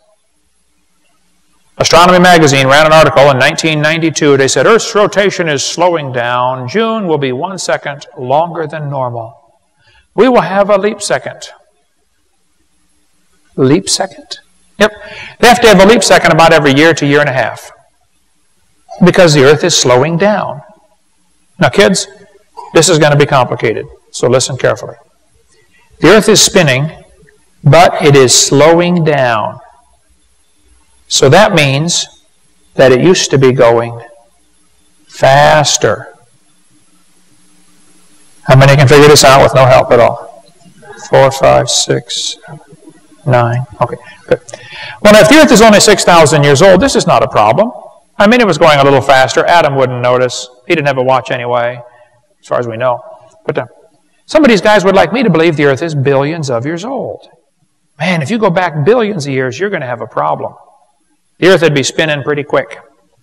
Astronomy magazine ran an article in 1992. They said Earth's rotation is slowing down. June will be 1 second longer than normal. We will have a leap second. Leap second? Yep. They have to have a leap second about every year to year and a half, because the Earth is slowing down. Now, kids, this is going to be complicated, so listen carefully. The Earth is spinning, but it is slowing down. So that means that it used to be going faster. How many can figure this out with no help at all? 4, 5, 6, 7, 9. Okay, good. Well, now, if the Earth is only 6,000 years old, this is not a problem. I mean, it was going a little faster. Adam wouldn't notice. He didn't have a watch anyway, as far as we know. But some of these guys would like me to believe the Earth is billions of years old. Man, if you go back billions of years, you're going to have a problem. The Earth would be spinning pretty quick.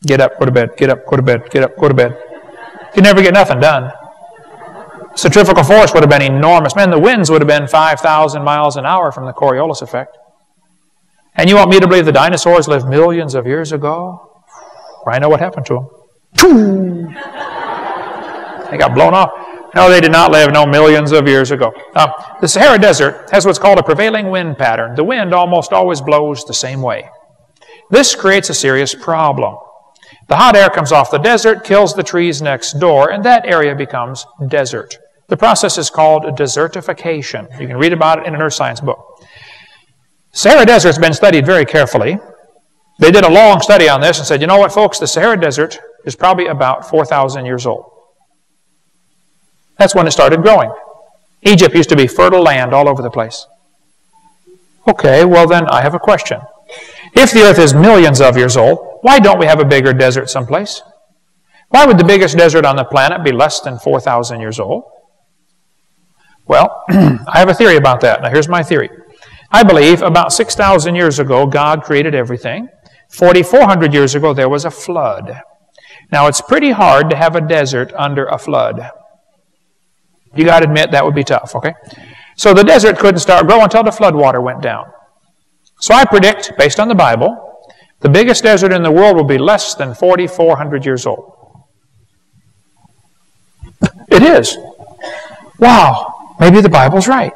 Get up, go to bed, get up, go to bed, get up, go to bed. You'd never get nothing done. Centrifugal force would have been enormous. Man, the winds would have been 5,000 miles an hour from the Coriolis effect. And you want me to believe the dinosaurs lived millions of years ago? I know what happened to them. They got blown off. No, they did not live millions of years ago. The Sahara Desert has what's called a prevailing wind pattern. The wind almost always blows the same way. This creates a serious problem. The hot air comes off the desert, kills the trees next door, and that area becomes desert. The process is called desertification. You can read about it in an earth science book. Sahara Desert has been studied very carefully. They did a long study on this and said, you know what, folks, the Sahara Desert is probably about 4,000 years old. That's when it started growing. Egypt used to be fertile land all over the place. Okay, well then I have a question. If the Earth is millions of years old, why don't we have a bigger desert someplace? Why would the biggest desert on the planet be less than 4,000 years old? Well, I have a theory about that. Now here's my theory. I believe about 6,000 years ago, God created everything. 4,400 years ago, there was a flood. Now, it's pretty hard to have a desert under a flood. You got to admit that would be tough, okay? So the desert couldn't start growing until the flood water went down. So I predict, based on the Bible, The biggest desert in the world will be less than 4,400 years old. It is. Wow, maybe the Bible's right.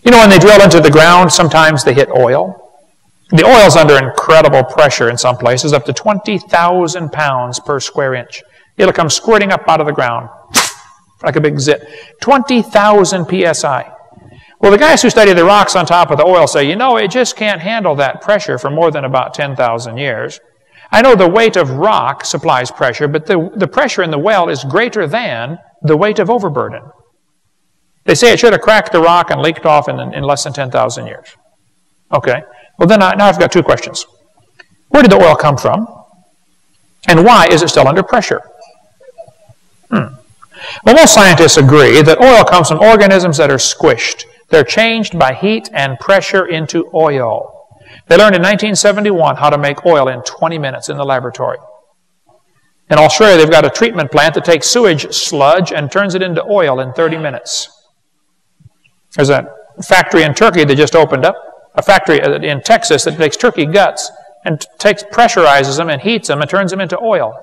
You know, when they drill into the ground, sometimes they hit oil. The oil's under incredible pressure in some places, up to 20,000 pounds per square inch. It'll come squirting up out of the ground like a big zit. 20,000 psi. Well, the guys who study the rocks on top of the oil say, you know, it just can't handle that pressure for more than about 10,000 years. I know the weight of rock supplies pressure, but the pressure in the well is greater than the weight of overburden. They say it should have cracked the rock and leaked off in less than 10,000 years. Okay. Well, then now I've got two questions. Where did the oil come from? And why is it still under pressure? Well, most scientists agree that oil comes from organisms that are squished. They're changed by heat and pressure into oil. They learned in 1971 how to make oil in 20 minutes in the laboratory. In Australia, they've got a treatment plant that takes sewage sludge and turns it into oil in 30 minutes. There's a factory in Turkey that just opened up, a factory in Texas that takes turkey guts and pressurizes them and heats them and turns them into oil.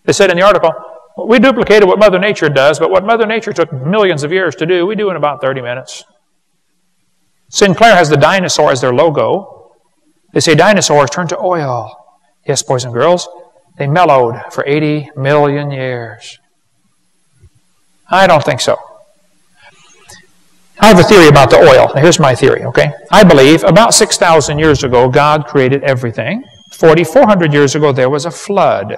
They said in the article, we duplicated what Mother Nature does, but what Mother Nature took millions of years to do, we do in about 30 minutes. Sinclair has the dinosaur as their logo. They say dinosaurs turned to oil. Yes, boys and girls, they mellowed for 80 million years. I don't think so. I have a theory about the oil. Now, here's my theory, okay? I believe about 6,000 years ago, God created everything. 4,400 years ago, there was a flood.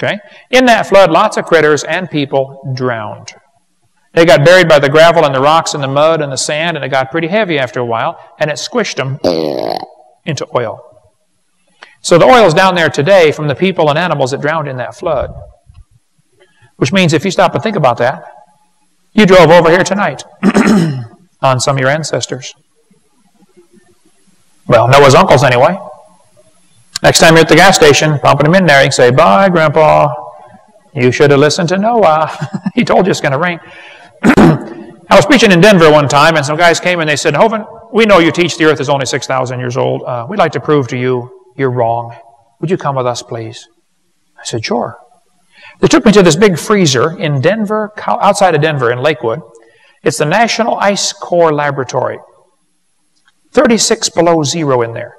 Okay? In that flood, lots of critters and people drowned. They got buried by the gravel and the rocks and the mud and the sand, and it got pretty heavy after a while, and it squished them into oil. So the oil is down there today from the people and animals that drowned in that flood. Which means if you stop and think about that, you drove over here tonight on some of your ancestors. Well, Noah's uncles anyway. Next time you're at the gas station, pumping them in there, you can say, bye, Grandpa. You should have listened to Noah. He told you it's going to rain. I was preaching in Denver one time, and some guys came and they said, Hovind, we know you teach the earth is only 6,000 years old. We'd like to prove to you you're wrong. Would you come with us, please? I said, sure. They took me to this big freezer in Denver, outside of Denver in Lakewood. It's the National Ice Core Laboratory. 36 below zero in there.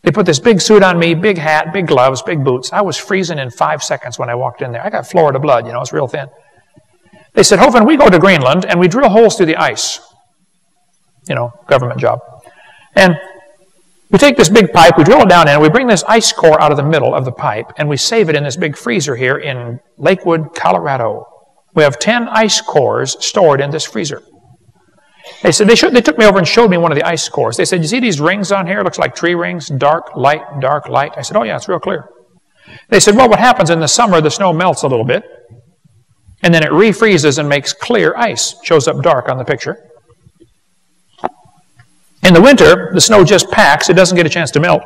They put this big suit on me, big hat, big gloves, big boots. I was freezing in 5 seconds when I walked in there. I got Florida blood, you know, it's real thin. They said, Hovind, we go to Greenland and we drill holes through the ice. You know, government job. And we take this big pipe, we drill it down in, and we bring this ice core out of the middle of the pipe, and we save it in this big freezer here in Lakewood, Colorado. We have 10 ice cores stored in this freezer. They said, they took me over and showed me one of the ice cores. They said, you see these rings on here? It looks like tree rings, dark, light, dark, light. I said, oh yeah, it's real clear. They said, well, what happens in the summer, the snow melts a little bit, and then it refreezes and makes clear ice. Shows up dark on the picture. In the winter, the snow just packs. It doesn't get a chance to melt.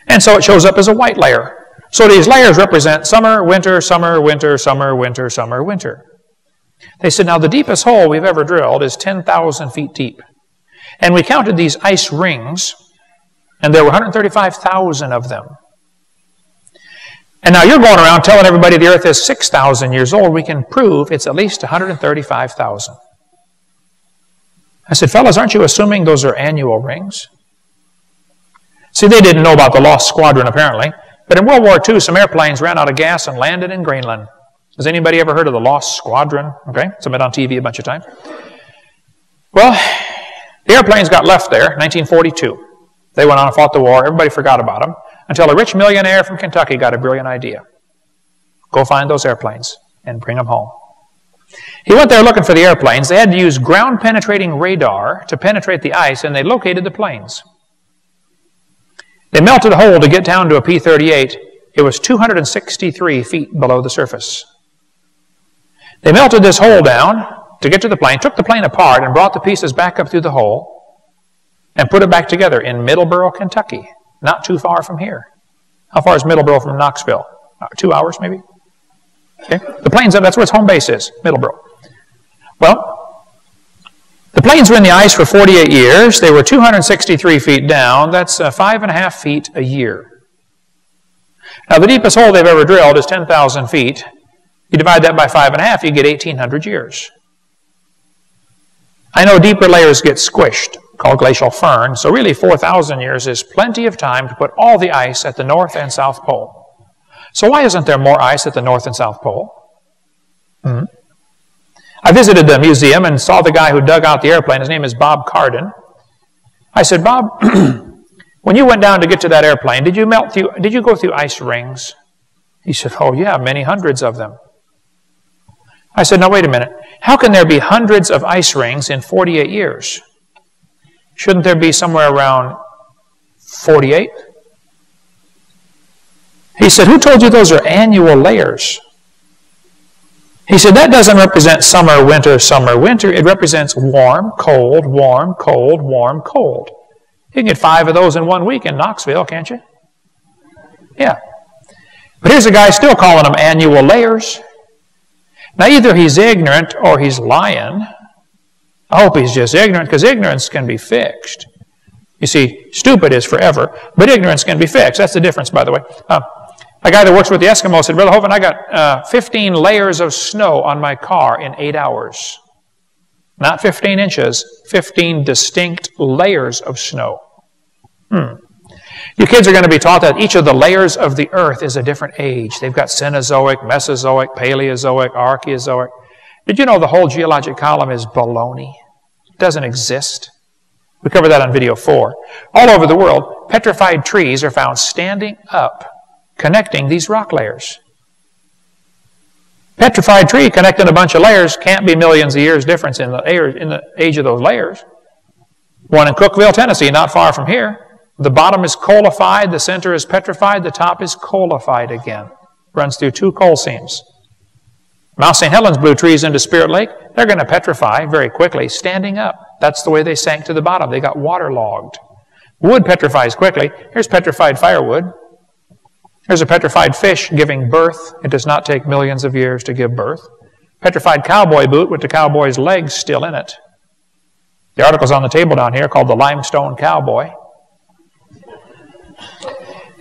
And so it shows up as a white layer. So these layers represent summer, winter, summer, winter, summer, winter, summer, winter. They said, now the deepest hole we've ever drilled is 10,000 feet deep. And we counted these ice rings, and there were 135,000 of them. And now you're going around telling everybody the earth is 6,000 years old. We can prove it's at least 135,000. I said, fellas, aren't you assuming those are annual rings? See, they didn't know about the Lost Squadron, apparently. But in World War II, some airplanes ran out of gas and landed in Greenland. Has anybody ever heard of the Lost Squadron? Okay, it's been on TV a bunch of times. Well, the airplanes got left there in 1942. They went on and fought the war. Everybody forgot about them until a rich millionaire from Kentucky got a brilliant idea. Go find those airplanes and bring them home. He went there looking for the airplanes. They had to use ground-penetrating radar to penetrate the ice, and they located the planes. They melted a hole to get down to a P-38. It was 263 feet below the surface. They melted this hole down to get to the plane, took the plane apart, and brought the pieces back up through the hole and put it back together in Middleborough, Kentucky, not too far from here. How far is Middleborough from Knoxville? 2 hours, maybe? Okay. The plane's up, that's where its home base is, Middleborough. Well, The planes were in the ice for 48 years. They were 263 feet down. That's 5.5 feet a year. Now, the deepest hole they've ever drilled is 10,000 feet. You divide that by 5.5, you get 1,800 years. I know deeper layers get squished, called glacial firn, so really 4,000 years is plenty of time to put all the ice at the North and South Pole. So why isn't there more ice at the North and South Pole? I visited the museum and saw the guy who dug out the airplane. His name is Bob Cardin. I said, Bob, when you went down to get to that airplane, did you go through ice rings? He said, oh yeah, many hundreds of them. I said, now wait a minute. How can there be hundreds of ice rings in 48 years? Shouldn't there be somewhere around 48? He said, who told you those are annual layers? He said, that doesn't represent summer, winter, summer, winter. It represents warm, cold, warm, cold, warm, cold. You can get 5 of those in 1 week in Knoxville, can't you? Yeah. But here's a guy still calling them annual layers. Now, either he's ignorant or he's lying. I hope he's just ignorant, because ignorance can be fixed. You see, stupid is forever, but ignorance can be fixed. That's the difference, by the way. A guy that works with the Eskimos said, Brother Hovind, I got 15 layers of snow on my car in 8 hours. Not 15 inches, 15 distinct layers of snow. You kids are going to be taught that each of the layers of the earth is a different age. They've got Cenozoic, Mesozoic, Paleozoic, Archaeozoic. Did you know the whole geologic column is baloney? It doesn't exist. We covered that on video 4. All over the world, petrified trees are found standing up, connecting these rock layers. Petrified tree connecting a bunch of layers can't be millions of years difference in the age of those layers. One in Cookeville, Tennessee, not far from here. The bottom is coalified, the center is petrified, the top is coalified again. Runs through 2 coal seams. Mount St. Helens blew trees into Spirit Lake. They're going to petrify very quickly, standing up. That's the way they sank to the bottom. They got waterlogged. Wood petrifies quickly. Here's petrified firewood. Here's a petrified fish giving birth. It does not take millions of years to give birth. Petrified cowboy boot with the cowboy's legs still in it. The article's on the table down here called The Limestone Cowboy.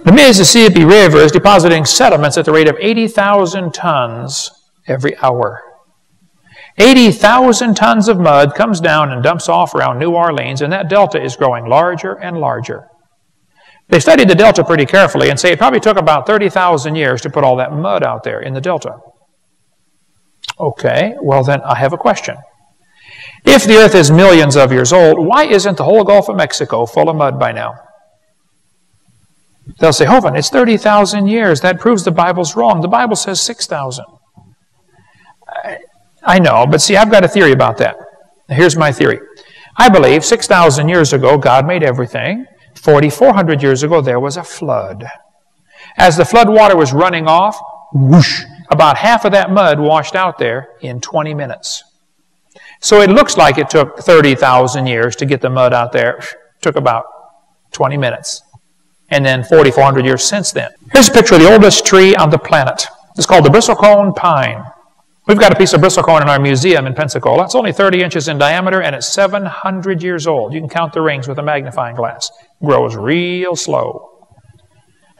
The Mississippi River is depositing sediments at the rate of 80,000 tons every hour. 80,000 tons of mud comes down and dumps off around New Orleans, and that delta is growing larger and larger. They studied the delta pretty carefully and say it probably took about 30,000 years to put all that mud out there in the delta. Okay, well then I have a question. If the earth is millions of years old, why isn't the whole Gulf of Mexico full of mud by now? They'll say, Hovind, it's 30,000 years. That proves the Bible's wrong. The Bible says 6,000. I know, but see, I've got a theory about that. Here's my theory. I believe 6,000 years ago, God made everything. 4,400 years ago, there was a flood. As the flood water was running off, whoosh, about half of that mud washed out there in 20 minutes. So it looks like it took 30,000 years to get the mud out there. It took about 20 minutes. And then 4,400 years since then. Here's a picture of the oldest tree on the planet. It's called the bristlecone pine. We've got a piece of bristlecone in our museum in Pensacola. It's only 30 inches in diameter, and it's 700 years old. You can count the rings with a magnifying glass. It grows real slow.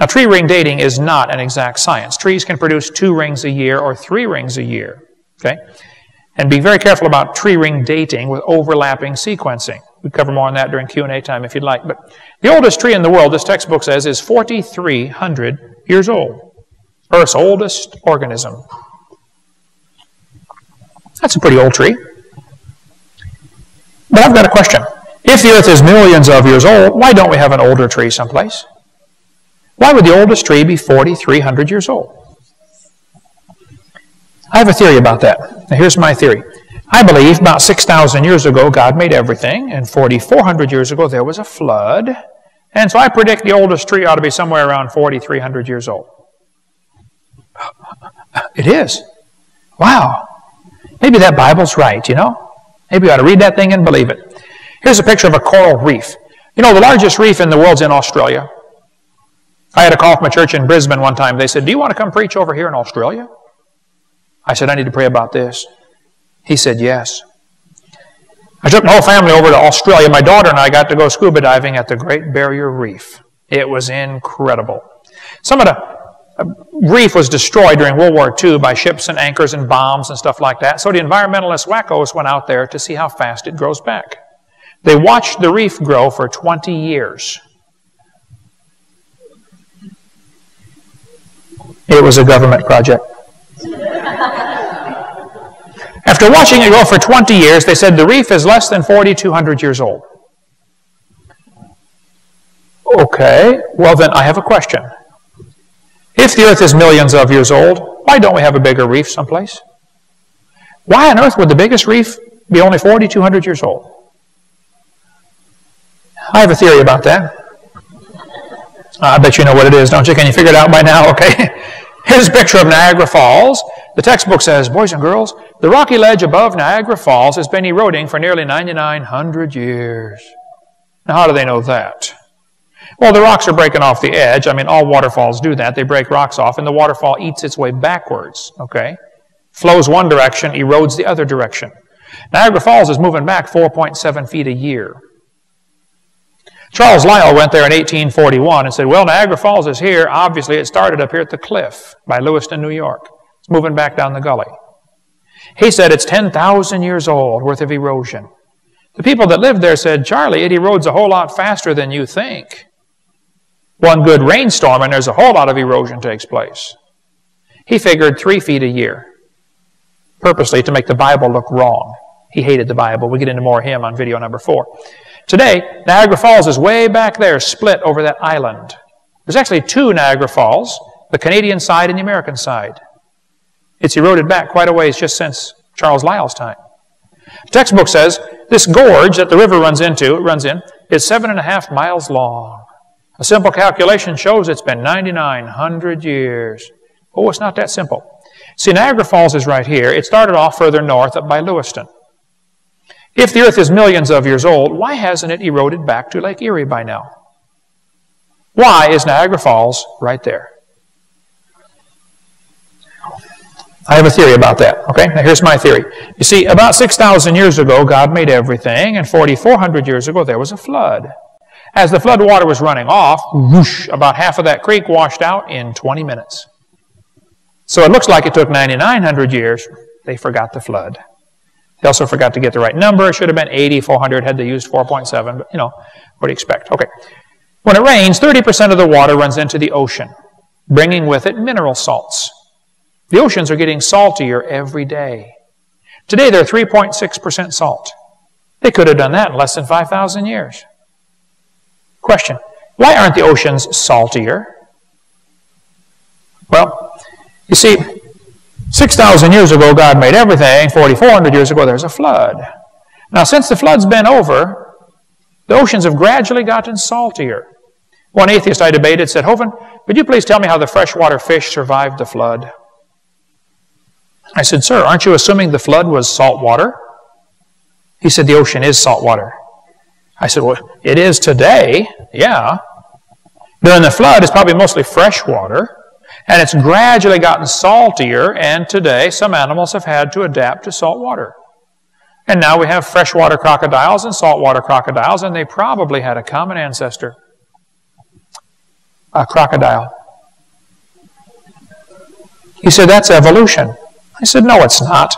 Now, tree ring dating is not an exact science. Trees can produce 2 rings a year or 3 rings a year. Okay? And be very careful about tree ring dating with overlapping sequencing. We cover more on that during Q&A time if you'd like. But the oldest tree in the world, this textbook says, is 4,300 years old. Earth's oldest organism. That's a pretty old tree. But I've got a question. If the earth is millions of years old, why don't we have an older tree someplace? Why would the oldest tree be 4,300 years old? I have a theory about that. Now here's my theory. I believe about 6,000 years ago God made everything, and 4,400 years ago there was a flood. And so I predict the oldest tree ought to be somewhere around 4,300 years old. It is. Wow. Maybe that Bible's right, you know? Maybe you ought to read that thing and believe it. Here's a picture of a coral reef. You know, the largest reef in the world's in Australia. I had a call from a church in Brisbane one time. They said, do you want to come preach over here in Australia? I said, I need to pray about this. He said, yes. I took my whole family over to Australia. My daughter and I got to go scuba diving at the Great Barrier Reef. It was incredible. Some of the reef was destroyed during World War II by ships and anchors and bombs and stuff like that. So the environmentalist wackos went out there to see how fast it grows back. They watched the reef grow for 20 years. It was a government project. After watching it grow for 20 years, they said the reef is less than 4,200 years old. Okay, well then I have a question. If the earth is millions of years old, why don't we have a bigger reef someplace? Why on earth would the biggest reef be only 4,200 years old? I have a theory about that. I bet you know what it is, don't you? Can you figure it out by now? Okay. Here's a picture of Niagara Falls. The textbook says, boys and girls, the rocky ledge above Niagara Falls has been eroding for nearly 9,900 years. Now, how do they know that? Well, the rocks are breaking off the edge. I mean, all waterfalls do that. They break rocks off, and the waterfall eats its way backwards, okay? Flows one direction, erodes the other direction. Niagara Falls is moving back 4.7 feet a year. Charles Lyell went there in 1841 and said, well, Niagara Falls is here. Obviously, it started up here at the cliff by Lewiston, New York. It's moving back down the gully. He said it's 10,000 years old worth of erosion. The people that lived there said, Charlie, it erodes a whole lot faster than you think. One good rainstorm and there's a whole lot of erosion takes place. He figured 3 feet a year, purposely to make the Bible look wrong. He hated the Bible. We get into more of him on video number 4. Today, Niagara Falls is way back there, split over that island. There's actually 2 Niagara Falls, the Canadian side and the American side. It's eroded back quite a ways just since Charles Lyell's time. The textbook says this gorge that the river runs in, is 7.5 miles long. A simple calculation shows it's been 9,900 years. Oh, it's not that simple. See, Niagara Falls is right here. It started off further north up by Lewiston. If the earth is millions of years old, why hasn't it eroded back to Lake Erie by now? Why is Niagara Falls right there? I have a theory about that. Okay, now here's my theory. You see, about 6,000 years ago, God made everything, and 4,400 years ago, there was a flood. As the flood water was running off, whoosh, about half of that creek washed out in 20 minutes. So it looks like it took 9,900 years. They forgot the flood. They also forgot to get the right number. It should have been 8,400 had they used 4.7, but you know, what do you expect? Okay. When it rains, 30% of the water runs into the ocean, bringing with it mineral salts. The oceans are getting saltier every day. Today, they're 3.6% salt. They could have done that in less than 5,000 years. Question, why aren't the oceans saltier? Well, you see, 6,000 years ago, God made everything. 4,400 years ago, there's a flood. Now, since the flood's been over, the oceans have gradually gotten saltier. One atheist I debated said, Hovind, would you please tell me how the freshwater fish survived the flood? I said, sir, aren't you assuming the flood was salt water? He said, the ocean is salt water. I said, well, it is today, yeah. During the flood, it's probably mostly fresh water. And it's gradually gotten saltier, and today some animals have had to adapt to salt water. And now we have freshwater crocodiles and saltwater crocodiles, and they probably had a common ancestor. A crocodile. He said, that's evolution. I said, no, it's not.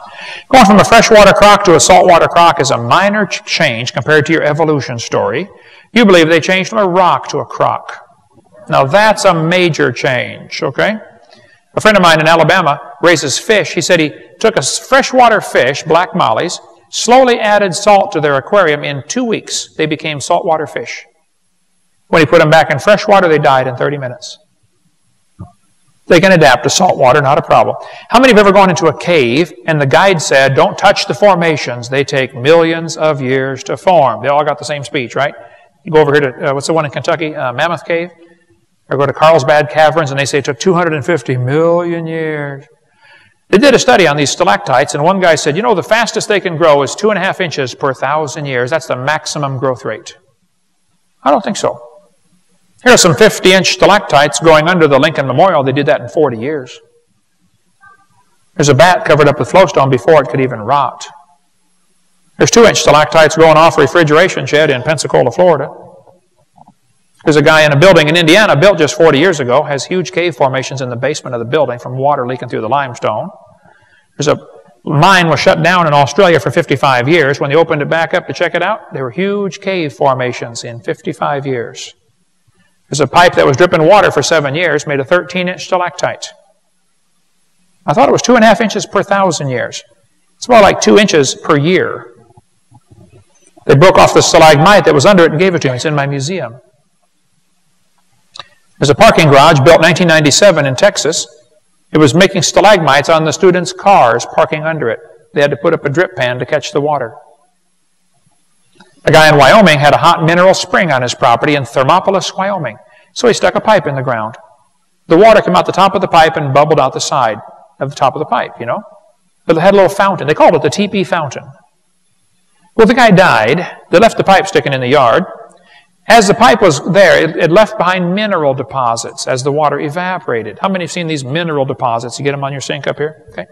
Going from a freshwater croc to a saltwater croc is a minor change compared to your evolution story. You believe they changed from a rock to a croc. Now, that's a major change, okay? A friend of mine in Alabama raises fish. He said he took a freshwater fish, black mollies, slowly added salt to their aquarium. In 2 weeks, they became saltwater fish. When he put them back in freshwater, they died in 30 minutes. They can adapt to salt water, not a problem. How many have ever gone into a cave and the guide said, don't touch the formations. They take millions of years to form. They all got the same speech, right? You go over here to, what's the one in Kentucky? Mammoth Cave? Or go to Carlsbad Caverns and they say it took 250 million years. They did a study on these stalactites and one guy said, you know, the fastest they can grow is 2.5 inches per 1,000 years. That's the maximum growth rate. I don't think so. Here are some 50-inch stalactites growing under the Lincoln Memorial. They did that in 40 years. There's a bat covered up with flowstone before it could even rot. There's 2-inch stalactites going off a refrigeration shed in Pensacola, Florida. There's a guy in a building in Indiana built just 40 years ago, has huge cave formations in the basement of the building from water leaking through the limestone. There's a mine was shut down in Australia for 55 years. When they opened it back up to check it out, there were huge cave formations in 55 years. There's a pipe that was dripping water for 7 years, made a 13-inch stalactite. I thought it was 2.5 inches per 1,000 years. It's more like 2 inches per year. They broke off the stalagmite that was under it and gave it to me. It's in my museum. There's a parking garage built in 1997 in Texas. It was making stalagmites on the students' cars parking under it. They had to put up a drip pan to catch the water. A guy in Wyoming had a hot mineral spring on his property in Thermopolis, Wyoming. So he stuck a pipe in the ground. The water came out the top of the pipe and bubbled out the side of the top of the pipe, you know. But it had a little fountain. They called it the teepee fountain. Well, the guy died. They left the pipe sticking in the yard. As the pipe was there, it left behind mineral deposits as the water evaporated. How many have seen these mineral deposits? You get them on your sink up here? Okay.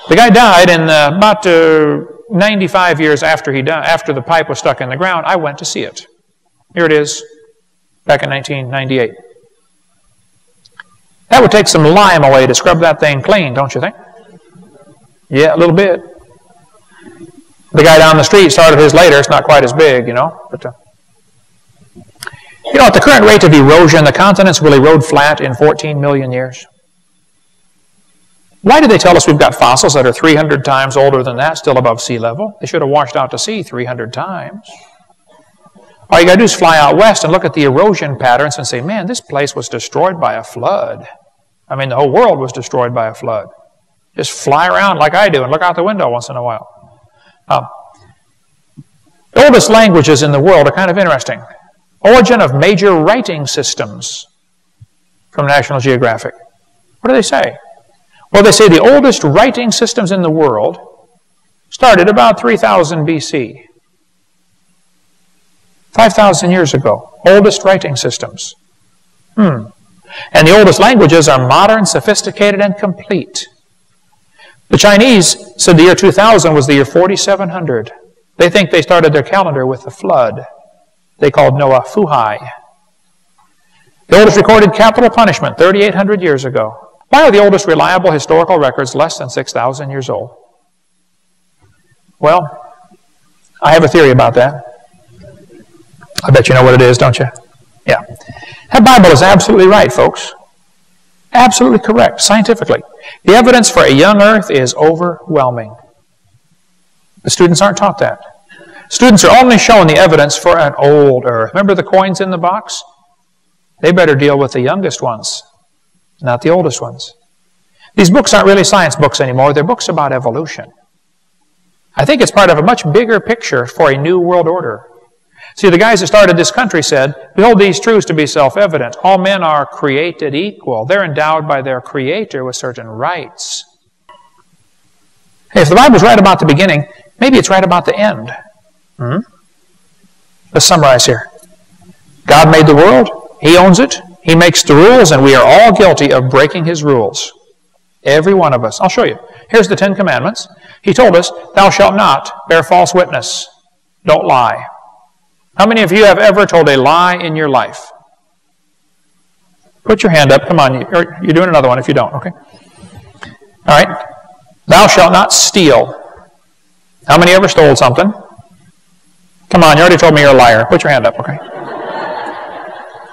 The guy died, and about 95 years after he died, after the pipe was stuck in the ground, I went to see it. Here it is, back in 1998. That would take some lime away to scrub that thing clean, don't you think? Yeah, a little bit. The guy down the street started his later. It's not quite as big, you know. But, you know, at the current rate of erosion, the continents will erode flat in 14 million years. Why do they tell us we've got fossils that are 300 times older than that, still above sea level? They should have washed out to sea 300 times. All you got to do is fly out west and look at the erosion patterns and say, man, this place was destroyed by a flood. I mean, the whole world was destroyed by a flood. Just fly around like I do and look out the window once in a while. The oldest languages in the world are kind of interesting. Origin of major writing systems from National Geographic. What do they say? Well, they say the oldest writing systems in the world started about 3000 BC. 5,000 years ago. Oldest writing systems. And the oldest languages are modern, sophisticated, and complete. The Chinese said the year 2000 was the year 4700. They think they started their calendar with the flood. They called Noah Fuhai. The oldest recorded capital punishment, 3,800 years ago. Why are the oldest reliable historical records less than 6,000 years old? Well, I have a theory about that. I bet you know what it is, don't you? Yeah. That Bible is absolutely right, folks. Absolutely correct, scientifically. The evidence for a young earth is overwhelming. The students aren't taught that. Students are only shown the evidence for an old earth. Remember the coins in the box? They better deal with the youngest ones, not the oldest ones. These books aren't really science books anymore. They're books about evolution. I think it's part of a much bigger picture for a new world order. See, the guys that started this country said, behold these truths to be self-evident. All men are created equal. They're endowed by their Creator with certain rights. Hey, if the Bible's right about the beginning, maybe it's right about the end. Let's summarize here. God made the world. He owns it. He makes the rules, and we are all guilty of breaking His rules. Every one of us. I'll show you. Here's the 10 Commandments. He told us, thou shalt not bear false witness. Don't lie. How many of you have ever told a lie in your life? Put your hand up. Come on. You're doing another one if you don't, okay? All right. Thou shalt not steal. How many ever stole something? Come on, you already told me you're a liar. Put your hand up, okay?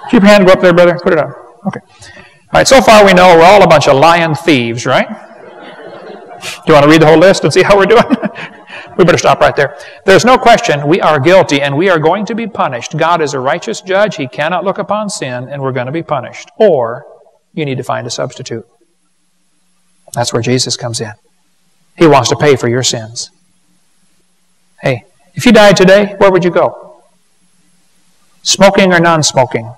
Keep your hand go up there, brother. Put it up. Okay. All right, so far we know we're all a bunch of lying thieves, right? Do you want to read the whole list and see how we're doing? We better stop right there. There's no question we are guilty and we are going to be punished. God is a righteous judge. He cannot look upon sin, and we're going to be punished. Or you need to find a substitute. That's where Jesus comes in. He wants to pay for your sins. Hey, if you died today, where would you go? Smoking or non-smoking?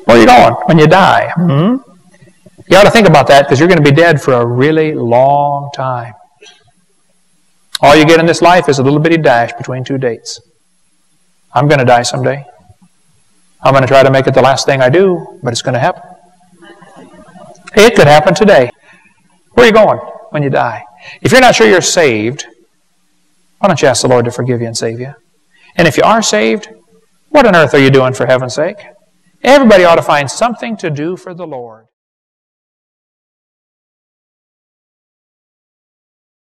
Where are you going when you die? You ought to think about that, because you're going to be dead for a really long time. All you get in this life is a little bitty dash between two dates. I'm going to die someday. I'm going to try to make it the last thing I do, but it's going to happen. It could happen today. Where are you going? when you die. If you're not sure you're saved, why don't you ask the Lord to forgive you and save you? And if you are saved, what on earth are you doing for heaven's sake? Everybody ought to find something to do for the Lord.